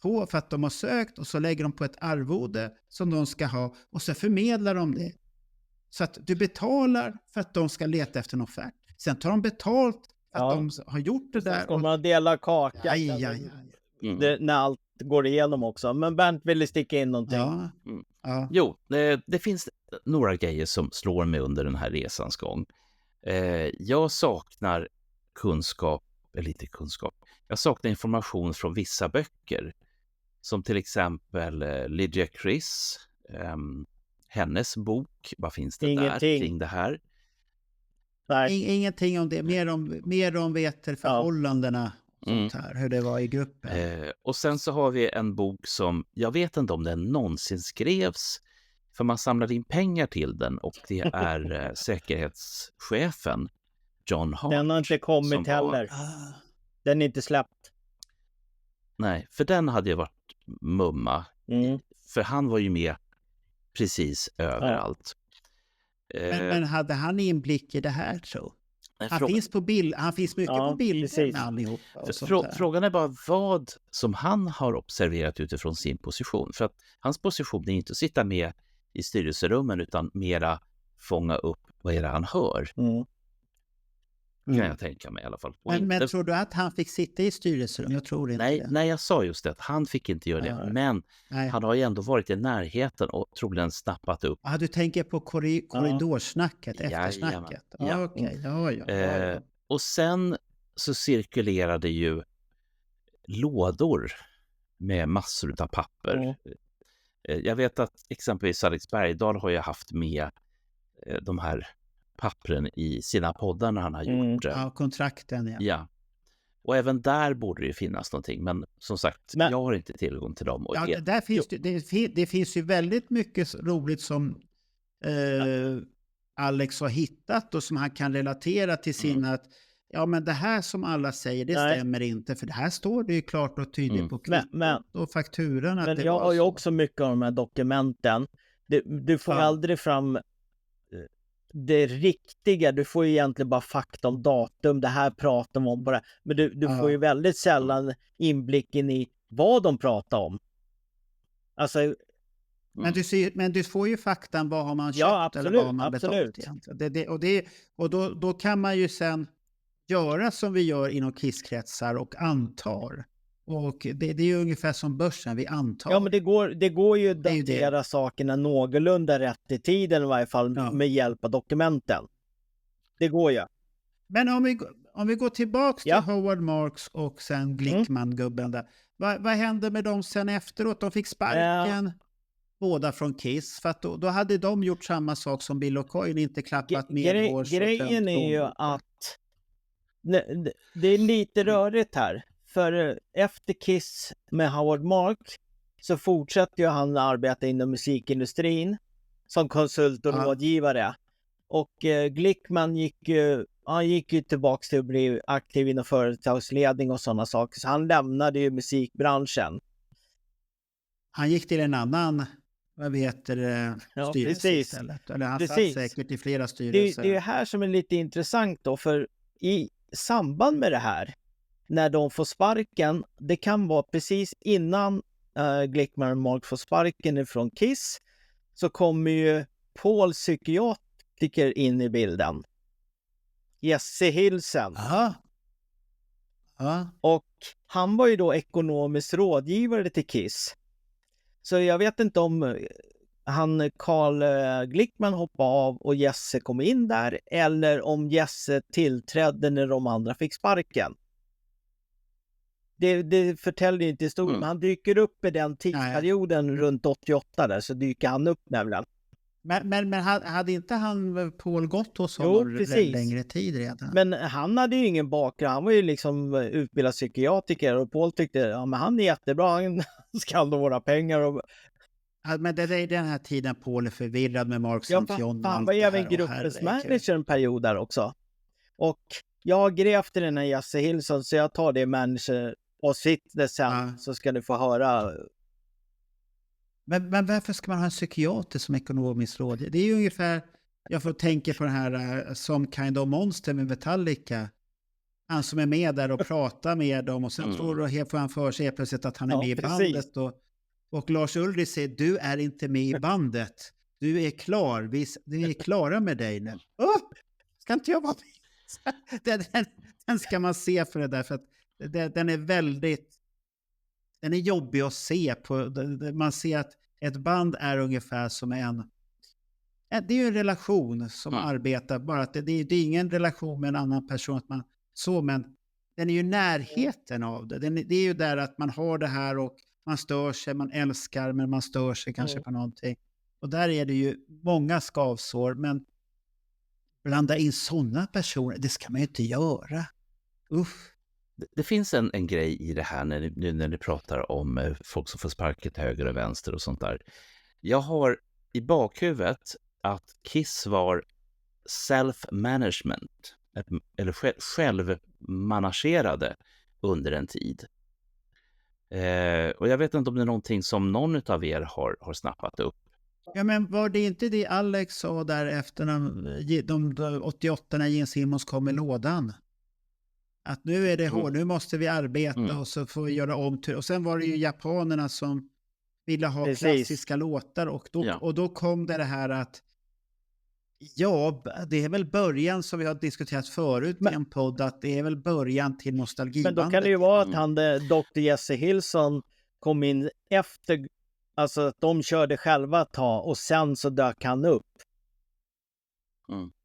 för att de har sökt, och så lägger de på ett arvode som de ska ha, och så förmedlar de det. Så att du betalar för att de ska leta efter en offert. Sen tar de betalt för att de har gjort det där. Så kommer man dela kaka. När allt går igenom också. Men Bernt ville sticka in någonting. Jo, det finns några grejer som slår mig under den här resans gång. Jag saknar jag saknar information från vissa böcker. Som till exempel Lydia Criss, hennes bok, vad finns det där kring det här? Ingenting om det, mer om förhållandena, sånt här, hur det var i gruppen. Och sen så har vi en bok som, jag vet inte om den någonsin skrevs, för man samlade in pengar till den, och det är säkerhetschefen John Hart. Den har inte kommit heller. Den är inte släppt. Nej, för den hade ju varit mumma. För han var ju med precis överallt. Men hade han inblick i det här, tror? Han finns mycket på bilder med allihopa. Frågan är bara vad som han har observerat utifrån sin position. För att hans position är inte att sitta med i styrelserummen utan mera fånga upp vad är det han hör. Kan jag tänka mig i alla fall. Men tror du att han fick sitta i styrelserum? Jag tror inte det. Nej, jag sa just det att han fick inte göra det. Men han har ju ändå varit i närheten och troligen snappat upp. Du tänker på korridorsnacket, eftersnacket. Okej. Och sen så cirkulerade ju lådor med massor av papper. Jag vet att exempelvis Alex Bergdahl har ju haft med de här pappren i sina poddar när han har gjort det. Ja, kontrakten. Ja. Och även där borde det ju finnas någonting. Men som sagt, jag har inte tillgång till dem. Och där finns det finns ju väldigt mycket roligt som Alex har hittat och som han kan relatera till sin att men det här som alla säger, det stämmer inte. För det här står det ju klart och tydligt på kvittot och fakturan. Men jag har ju också mycket av de här dokumenten. Du får aldrig fram det riktiga. Du får ju egentligen bara fakta om datum. Det här pratar man om bara. Men du får ju väldigt sällan inblicken i vad de pratar om. Alltså... Men du får ju faktan, vad har man köpt eller vad har man betalt egentligen. Och då kan man ju sen göra som vi gör inom KISS-kretsar och antar. Och det är ju ungefär som börsen, vi antar. Ja, men det går ju att datera sakerna någorlunda rätt i tiden i varje fall med hjälp av dokumenten. Det går ju. Men om vi går tillbaka till Howard Marks och sen Glickman-gubben där. Vad hände med dem sen efteråt? De fick sparken. Båda från KISS, för att då hade de gjort samma sak som Bill O'Coin, inte klappat med grejen är ju att det är lite rörigt här. För efter KISS med Howard Mark så fortsätter ju han arbeta inom musikindustrin som konsult och rådgivare. Och Glickman gick ju tillbaka till att bli aktiv inom företagsledning och sådana saker. Så han lämnade ju musikbranschen. Han gick till en annan... styrelse istället. Eller han satt säkert i flera styrelser. Det är här som är lite intressant då, för i samband med det här, när de får sparken, det kan vara precis innan Glickman och Mark får sparken ifrån KISS, så kommer ju Paul psykiatriker in i bilden. Jesse Hilsen. Och han var ju då ekonomisk rådgivare till KISS. Så jag vet inte om Carl Glickman hoppade av och Jesse kom in där, eller om Jesse tillträdde när de andra fick sparken. Det förtäller inte historien, men han dyker upp i den tidsperioden runt 88 där, så dyker han upp nämligen. Men hade inte han Paul gått hos honom längre tid redan? Men han hade ju ingen bakgrund, han var ju liksom utbildad psykiatriker och Paul tyckte, men han är jättebra, han ska ha våra pengar. Och... Men det är den här tiden Paul är förvirrad med Mark Santion. Han var även gruppens manager en period där också. Och jag grävde den här Jesse Hilson, så jag tar det manager och sitter sen så ska ni få höra. Men varför ska man ha en psykiater som ekonomisk råd? Det är ju ungefär, jag får tänka på den här Some Kind of Monster med Metallica. Han som är med där och pratar med dem och sen får han för sig plötsligt att han är med i bandet. Och Lars Ulrich säger, du är inte med i bandet. Du är klar. Vi är klara med dig nu. Ska inte jag vara med? Den ska man se för det där. För att den är den är jobbig att se på. Man ser att ett band är ungefär som det är ju en relation som arbetar. Bara att det är ingen relation med en annan person. Men den är ju närheten av det. Det är ju där att man har det här och man stör sig, man älskar, men man stör sig kanske på någonting. Och där är det ju många skavsår, men blanda in sådana personer, det ska man ju inte göra. Uff. Det finns en grej i det här när ni pratar om folk som får sparket till höger och vänster och sånt där. Jag har i bakhuvudet att KISS var self-management, eller självmanagerade under en tid. Och jag vet inte om det är någonting som någon av er har snappat upp. Ja, men var det inte det Alex sa där efter de 88 när Gene Simmons kom i lådan? Att nu är det hårt, nu måste vi arbeta och så får vi göra om. Och sen var det ju japanerna som ville ha klassiska låtar och då kom det här att det är väl början som vi har diskuterat förut med en podd, att det är väl början till nostalgibandet. Men då kan det ju vara att han, Dr. Jesse Hillson, kom in efter, alltså att de körde själva ett tag och sen så dök han upp.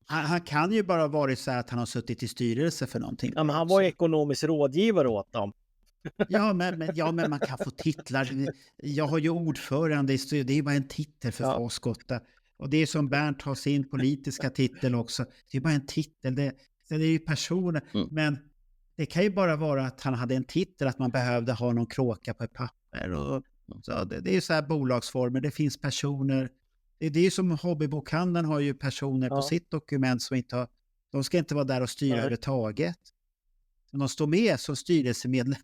Han kan ju bara varit så här att han har suttit i styrelse för någonting. Ja, men han var ekonomisk rådgivare åt dem. Ja, men man kan få titlar. Jag har ju ordförande i styrelsen, det är bara en titel för Faskotta. Och det är som Bernt har sin politiska titel också. Det är bara en titel, det är ju personer. Men det kan ju bara vara att han hade en titel, att man behövde ha någon kråka på ett papper. Och, så det är ju så här bolagsformer, det finns personer. Det är ju som hobbybokhandeln har ju personer på sitt dokument som inte har, de ska inte vara där och styra överhuvudtaget. De står med som styrelsemedlem.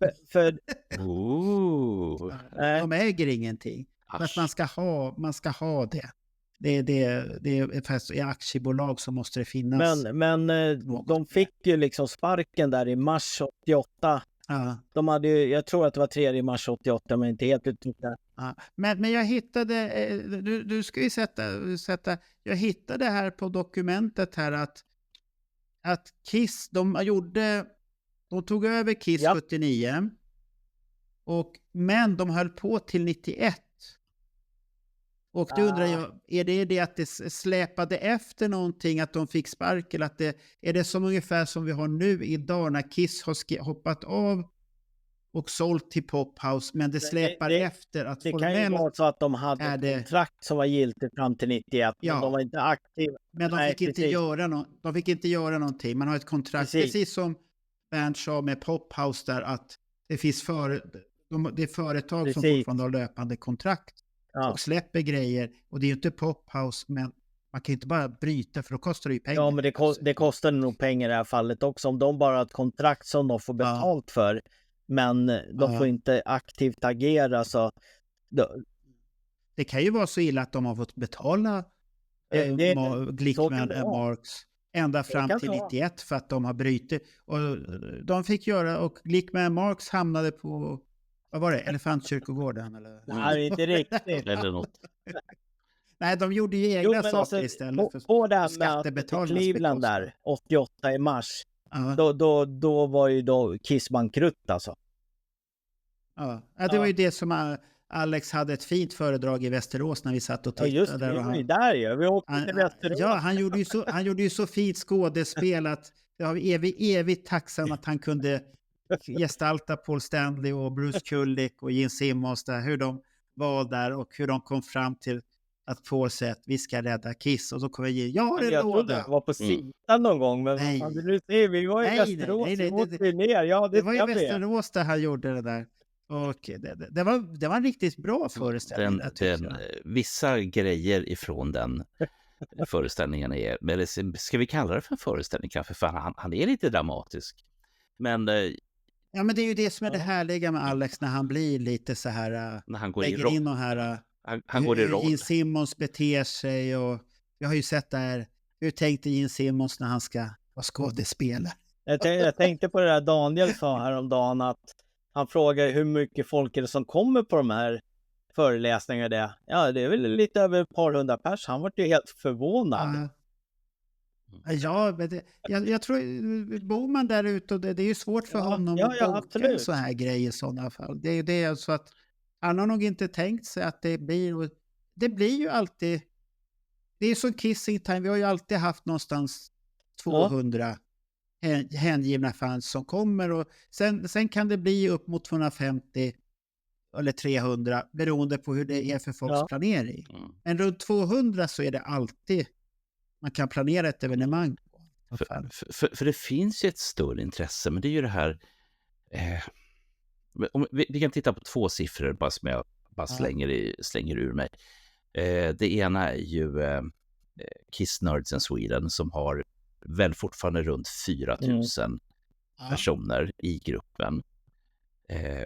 De äger ingenting. För att man ska ha det. Det är fast i aktiebolag så måste det finnas. Men de fick ju liksom sparken där i mars 88. Ja. De hade ju, jag tror att det var 3 mars 88, men inte helt utan. Ja. Men jag hittade, du ska ju sätta, jag hittade här på dokumentet här att Kiss, de tog över Kiss 79 men de höll på till 91. Och då undrar jag, är det att det släpade efter någonting, att de fick spark, eller att är det som ungefär som vi har nu idag när Kiss har hoppat av och sålt till Pophouse, men det släpar efter att det kan ju vara så att de hade ett kontrakt som var giltigt fram till 91, men de var inte aktiva. Men de fick inte göra någonting. Man har ett kontrakt, precis som Bernt sa med Pophouse där, att det finns det är företag som fortfarande har löpande kontrakt. Och släpper grejer, och det är ju inte Pophouse, men man kan ju inte bara bryta, för då kostar det ju pengar. Ja, men det kostar nog pengar i det här fallet också, om de bara har ett kontrakt som de får betalt för, men de får inte aktivt agera. Så det kan ju vara så illa att de har fått betala Glickman och Marks ända fram till 91 för att de har brytit, och de fick göra, och Glickman och Marks hamnade på, vad var det? Elefantkyrkogården? Eller? Nej, inte riktigt. Eller något. Nej, de gjorde ju egna saker istället. På det här med Cleveland där, 88 i mars, då var ju Kiss bankrutt alltså. Ja, det var ju det som Alex hade ett fint föredrag i Västerås när vi satt och tittade. Ja, just det, vi åkte till Västerås. Ja, han gjorde ju så fint skådespel att vi är evigt tacksamma att han kunde gestalta Paul Stanley och Bruce Kulick och Gene Simmons där, hur de var där och hur de kom fram till att Paul säger att vi ska rädda Kiss, och så kommer jag har en låda. Jag var på sidan någon gång, men vi var i Västerås. Det var i Västerås där han gjorde det där. Och det var en riktigt bra föreställning. Vissa grejer ifrån den föreställningen ska vi kalla det för en föreställning kanske, för han är lite dramatisk. Men ja, men det är ju det som är det härliga med Alex, när han blir lite så här, när han går in och här han går i roll. Gene Simmons beter sig, och jag har ju sett där, hur tänkte Gene Simmons när han ska vara skådespelare? Jag tänkte på det där Daniel sa häromdagen, att han frågar hur mycket folk är det som kommer på de här föreläsningarna. Ja, det är väl lite över ett par hundra pers. Han var ju helt förvånad. Ja, men jag tror, bor man där ute, och det är ju svårt för honom att boka så här grejer i sådana fall. Det är ju det, så att han har nog inte tänkt sig att det blir ju alltid, det är som Kissing Time, vi har ju alltid haft någonstans 200 hängivna fans som kommer, och sen kan det bli upp mot 250 eller 300 beroende på hur det är för folks planering. Men runt 200 så är det alltid man kan planera ett evenemang. För det finns ju ett större intresse, men det är ju det här vi kan titta på 2 siffror bara som jag bara slänger ur mig. Det ena är ju Kiss Nerds in Sweden, som har väl fortfarande runt 4 000 personer i gruppen.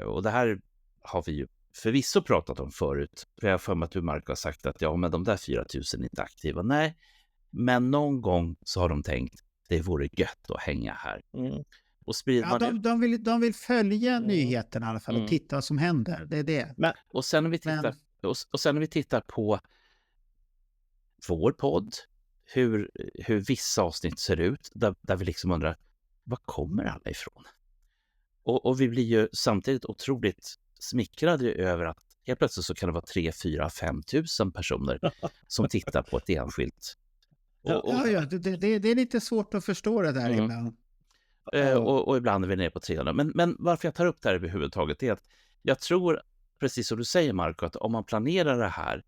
Och det här har vi ju förvisso pratat om förut. För jag har för mig att du, Mark, har sagt att ja, men de där 4 000 är inte aktiva. Nej, men någon gång så har de tänkt det vore gött att hänga här. Och de vill följa nyheterna i alla fall och titta vad som händer. Det är det. Och sen när vi tittar på vår podd, hur vissa avsnitt ser ut, där vi liksom undrar, var kommer alla ifrån? Och vi blir ju samtidigt otroligt smickrade över att helt plötsligt så kan det vara 3, 4, 5 000 personer som tittar på ett enskilt. Det är lite svårt att förstå det där ibland. Och ibland är vi nere på 300. Men varför jag tar upp det här överhuvudtaget är att jag tror, precis som du säger, Marco, att om man planerar det här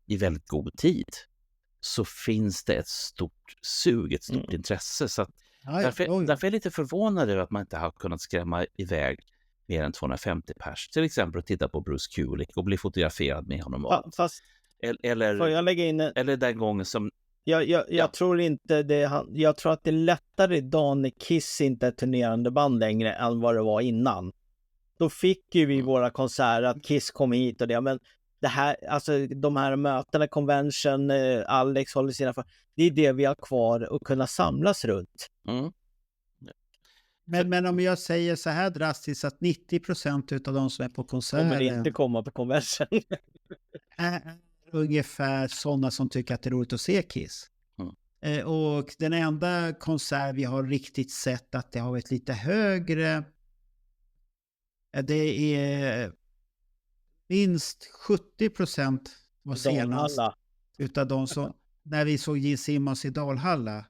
i väldigt god tid så finns det ett stort sug, ett stort intresse. Så att därför är jag lite förvånad över att man inte har kunnat skrämma iväg mer än 250 pers. Till exempel att titta på Bruce Kulick och bli fotograferad med honom. Fast får jag lägga in eller den gången som... Jag tror inte det. Jag tror att det är lättare idag när Kiss inte är turnerande band längre än vad det var innan. Då fick ju vi våra konserter att Kiss kom hit och det. Men det här, alltså de här mötena, convention, Alex håller sina för. Det är det vi har kvar och kunna samlas runt. Men om jag säger så här drastiskt att 90% av de som är på konserten kommer inte komma på convention. är ungefär sådana som tycker att det är roligt att se Kiss. Och den enda konsert vi har riktigt sett att det har varit lite högre, det är minst 70% var senast utav de som, när vi såg Gene Simmons i Dalhalla,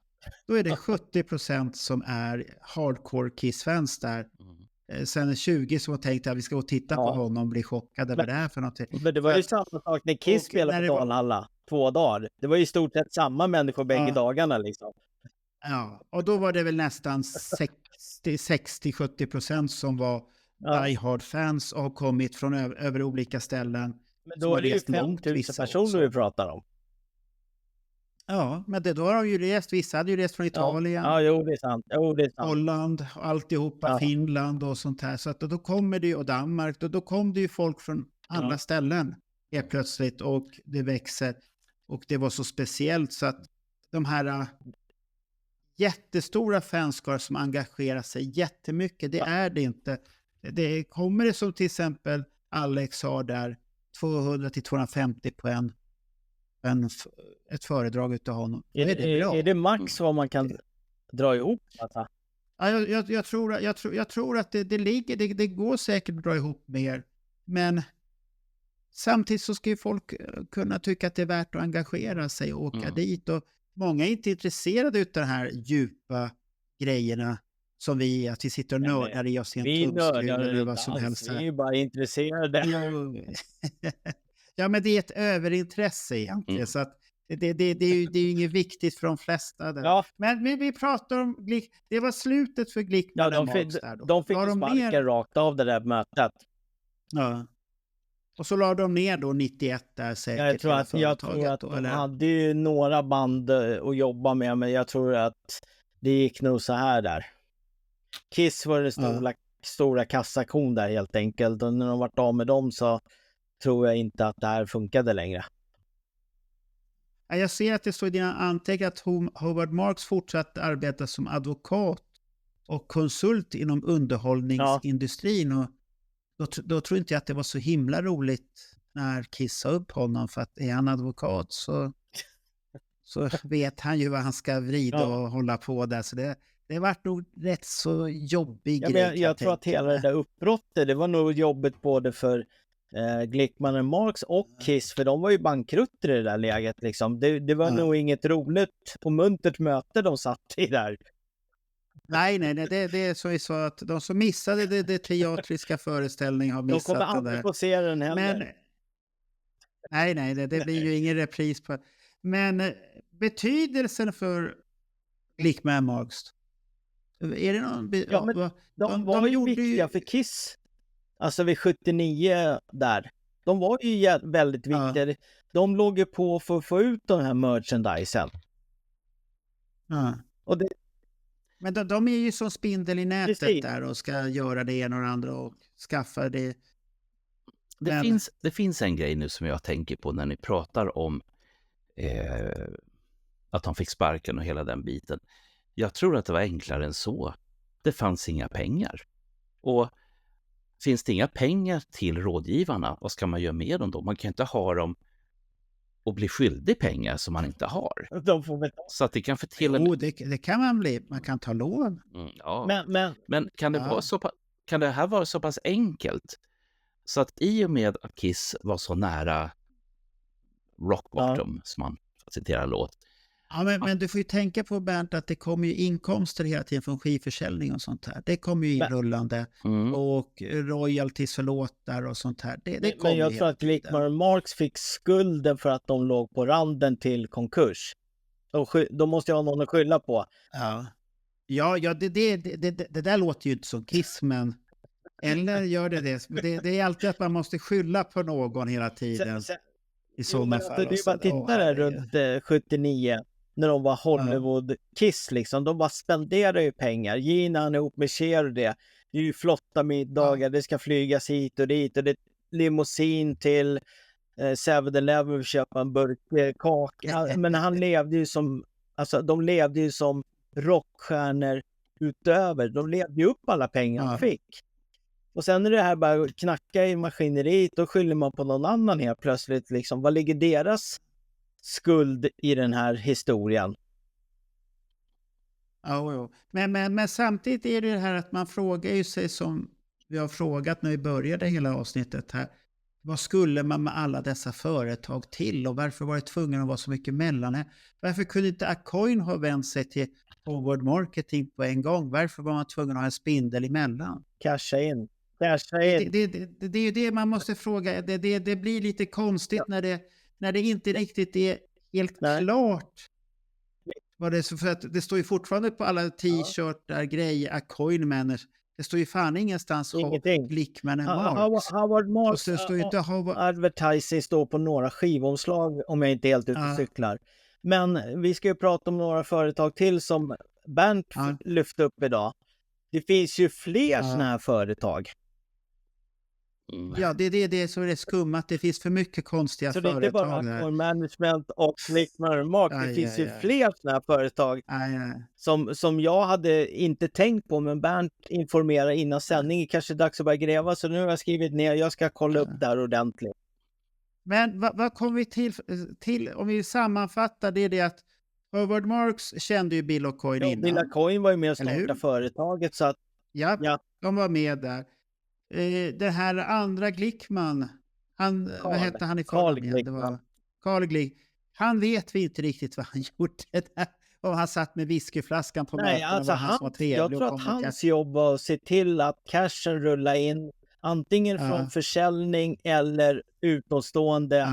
då är det 70% som är hardcore Kiss-fans där. Sen är 20 som har tänkt att vi ska gå och titta på honom och bli chockade över det här för någonting. Men det var ju samma sak när Kiss spelade på Dalhalla 2 dagar. Det var ju i stort sett samma människor bägge dagarna liksom. Ja, och då var det väl nästan 60-70% som var Die Hard-fans och har kommit från över olika ställen. Men då är det ju 5 000 personer vi pratar om. Ja, men då har de ju rest. Vissa hade ju rest från Italien. Ja, jo, det är sant. Holland, alltihopa, Finland och sånt här. Så att då kommer det ju, och Danmark, då kom det ju folk från alla ställen helt plötsligt och det växer. Och det var så speciellt så att de här jättestora fanskar som engagerar sig jättemycket, det är det inte. Det kommer det som till exempel Alex har där, 200-250 på ett föredrag utav honom. Är det max vad man kan dra ihop? Alltså? Ja, jag tror att det går säkert att dra ihop mer. Men samtidigt så ska ju folk kunna tycka att det är värt att engagera sig och åka dit. Och många är inte intresserade av de här djupa grejerna som att vi sitter och nördar i oss i en tumskruv eller vad som helst. Vi är ju bara intresserade. Ja, men det är ett överintresse egentligen. Så att det är ju inget viktigt för de flesta. Ja. Men vi pratar om Glick. Det var slutet för Glick. Ja, de fick sparken rakt av det där mötet. Ja. Och så la de ner då 91 där säkert. Jag tror att de hade ju några band att jobba med, men jag tror att det gick nog så här där. Kiss var det stora kassakon där helt enkelt. Och när de varit av med dem så tror jag inte att det här funkade längre. Jag ser att det står i dina anteckningar att Howard Marks fortsatte arbeta som advokat och konsult inom underhållningsindustrin. Och då tror inte jag att det var så himla roligt när Kiss sa upp honom, för att är han advokat så vet han ju vad han ska vrida och hålla på där. Så det har varit nog rätt så jobbig grej. Jag tror att hela det där uppbrottet, det var nog jobbigt både för Glickman och Marks och Kiss, för de var ju bankrutter i det där läget liksom. Det var nog inget roligt och muntert möte de satt i där. Nej, det är så vi sa att de som missade det teatriska föreställningen har missat det. De kommer aldrig få se den heller. Men, nej, det blir ju ingen repris på. Men betydelsen för Glickman och Marks, är det någon... de var ju viktiga för Kiss. Alltså vid 79 där. De var ju väldigt viktiga. Ja. De låg ju på för att få ut den här merchandisen. Ja. Och men de är ju som spindel i nätet. Precis. Där och ska göra det ena och det andra och skaffa det. Det finns en grej nu som jag tänker på när ni pratar om att han fick sparken och hela den biten. Jag tror att det var enklare än så. Det fanns inga pengar. Och finns det inga pengar till rådgivarna, vad ska man göra med dem då? Man kan inte ha dem och bli skyldig pengar som man inte har. De får betala. Så att det kan det kan man bli. Man kan ta lån. Ja. Men kan det här vara så pass enkelt så att i och med att Kiss var så nära rock bottom, som man citerar låt. Ja, men du får ju tänka på, Bernt, att det kommer ju inkomster hela tiden från skivförsäljning och sånt här. Det kommer ju inrullande och royalties för låtar och sånt här. Det kommer. Men jag tror att Glickman och Marx fick skulden för att de låg på randen till konkurs. De måste ju ha någon att skylla på. Ja, det där låter ju inte som Kiss, men eller gör det. Det är alltid att man måste skylla på någon hela tiden. I sådana fall. Det är bara titta där runt 79 när de var Hollywood-Kiss liksom. De bara spenderar ju pengar. Gina han ihop med Cher och det. Det är ju flotta middagar. Det ska flygas hit och dit. Och det är limousin till 7-Eleven för att köpa en burk kaka. Men han levde ju som... Alltså de levde ju som rockstjärnor utöver. De levde ju upp alla pengar de fick. Och sen är det här bara att knacka i maskineriet, och skyller man på någon annan helt plötsligt. Liksom. Vad ligger deras skuld i den här historien? Ja. Men samtidigt är det här att man frågar ju sig, som vi har frågat när vi började hela avsnittet här. Vad skulle man med alla dessa företag till, och varför var det tvungen att vara så mycket mellan här? Varför kunde inte Acoin ha vänt sig till forward marketing på en gång? Varför var man tvungen att ha en spindel emellan? Casha in. Det är ju det man måste fråga. Det blir lite konstigt när det inte riktigt är helt klart. Vad det är, för att det står ju fortfarande på alla t-shirtar, grejer, Acoin Manners. Det står ju fan ingenstans Glickman och Marx. Howard Marx det står ju inte advertising står på några skivomslag, om jag inte är helt ute och cyklar. Men vi ska ju prata om några företag till som Bernt lyfte upp idag. Det finns ju fler såna här företag. Ja, det är det som är skumma, att det finns för mycket konstiga företag. Så det är inte bara Acoin Management och Glickman och Marx. Det finns ju fler såna här företag som jag hade inte tänkt på, men Bernt informerar innan sändning. Kanske dags att börja gräva, så nu har jag skrivit ner. Jag ska kolla upp det här ordentligt. Men vad kommer vi till om vi sammanfattar det att Howard Marx kände ju Bill Aucoin innan. Bill Aucoin var ju med och startade företaget, så att... Ja, de var med där. Det här andra Glickman, vad hette han i förnamn? Carl Glick. Han vet vi inte riktigt vad han gjorde där. Och han satt med whiskyflaskan på möten. Alltså jag tror att hans jobb var att se till att cashen rullar in antingen från försäljning eller utomstående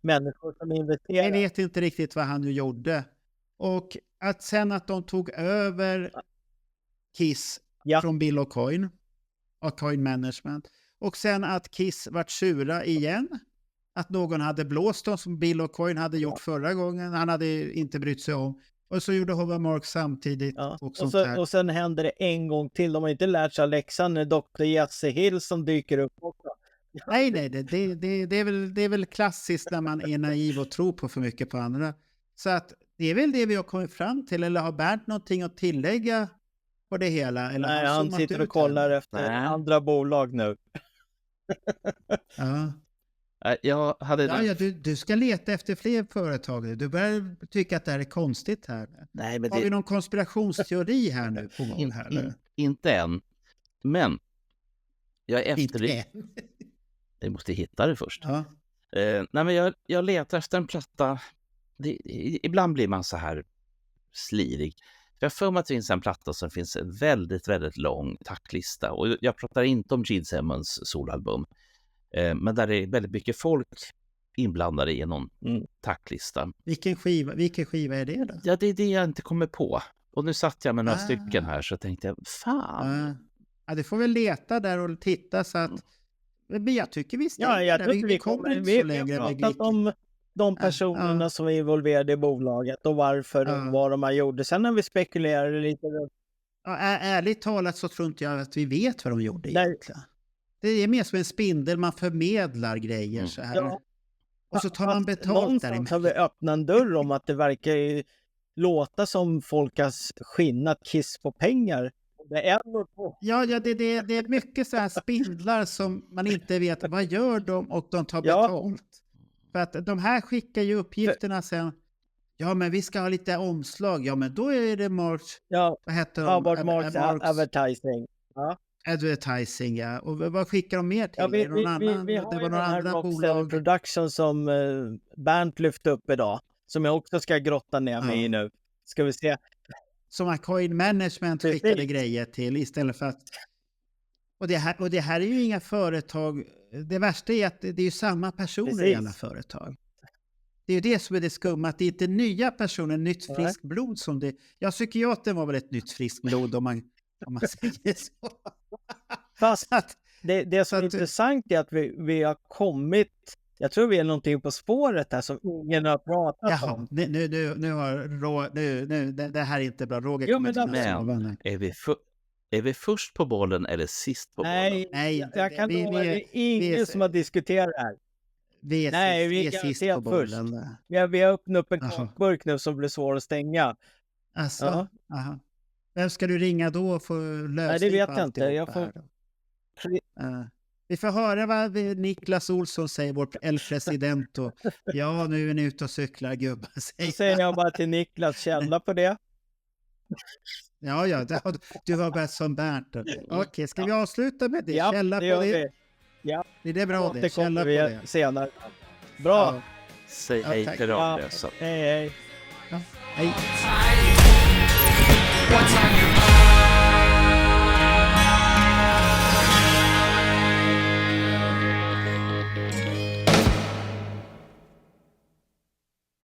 människor som investerar. Jag vet inte riktigt vad han gjorde. Och att sen att de tog över Kiss från Bill Aucoin Management. Och sen att Kiss vart sura igen. Att någon hade blåst dem som Bill Aucoin hade gjort förra gången. Han hade inte brytt sig om. Och så gjorde Howard Marx samtidigt. Och sen händer det en gång till. De har inte lärt sig läxan när Dr. Jesse Hill som dyker upp också. Nej, det är väl klassiskt när man är naiv och tror på för mycket på andra. Så att det är väl det vi har kommit fram till. Eller har Bernt någonting att tillägga på det hela? Eller nej, han sitter och kollar efter andra bolag nu. Jag hade... du ska leta efter fler företag. Du börjar tycka att det här är konstigt här. Nej, men har vi någon konspirationsteori här nu på gång? Inte än. Men jag är efter jag måste hitta det först. Nej, men jag letar efter en platta. Ibland blir man så här slirig. Jag får mig att det finns en platta som finns en väldigt, väldigt lång tacklista. Och jag pratar inte om Gene Simmons solalbum. Men där är väldigt mycket folk inblandade i någon tacklista. Vilken skiva är det då? Ja, det är det jag inte kommer på. Och nu satt jag med några stycken här, så tänkte jag, fan. Ja, det får väl leta där och titta så att... Men jag tycker vi vi kommer inte så länge. Vi har pratat om de personerna som är involverade i bolaget och varför och vad de har gjort. Sen när vi spekulerar lite... Ja, ärligt talat så tror inte jag att vi vet vad de gjorde egentligen. Det är mer som en spindel, man förmedlar grejer så här. Ja. Och så tar man betalt Någonstans har vi öppnat en dörr om att det verkar ju låta som folk har skinnat Kiss på pengar. Det är Ja, det är mycket så här spindlar som man inte vet vad gör de och de tar betalt. För att de här skickar ju uppgifterna sen. Ja, men vi ska ha lite omslag. Ja, men då är det March. Ja, vad heter de? March Advertising. Ja. Advertising, ja. Och vad skickar de mer till? Ja, vi har ju den här Rocksteady Production som Bernt lyfte upp idag. Som jag också ska grotta ner mig i nu. Ska vi se. Som Acoin Management skickade grejer till istället för att... Och det här är ju inga företag. Det värsta är att det är ju samma personer i alla företag. Det är ju det som är det skumma. Att det är inte nya personer, nytt friskt blod som det... Ja, psykiatern var väl ett nytt friskt blod om man säger så. Fast det som är intressant är att vi har kommit... Jag tror vi är någonting på spåret här som ingen har pratat om. Det här är inte bra. Roger är vi först på bollen eller sist på bollen? Nej, jag kan lova det är ingen som har diskuterat det här. Vi är sist på bollen. Vi har öppnat upp en kakburk nu som blir svår att stänga. Alltså, vem ska du ringa då och få lösning? Nej, det vet jag inte. Vi får höra vad Niklas Olsson säger, vår president. Och, ja, nu är ni ute och cyklar, gubbar. Säger jag bara till Niklas, källa på det. Ja, du var bäst som Bernt. Okej, ska vi avsluta med det? Ja, källa det på det. Ja. Det är bra det. Källa på det. Senare. Bra. Ja. Säg hej till Ramlösa. Hej. Ja, hej. What's on your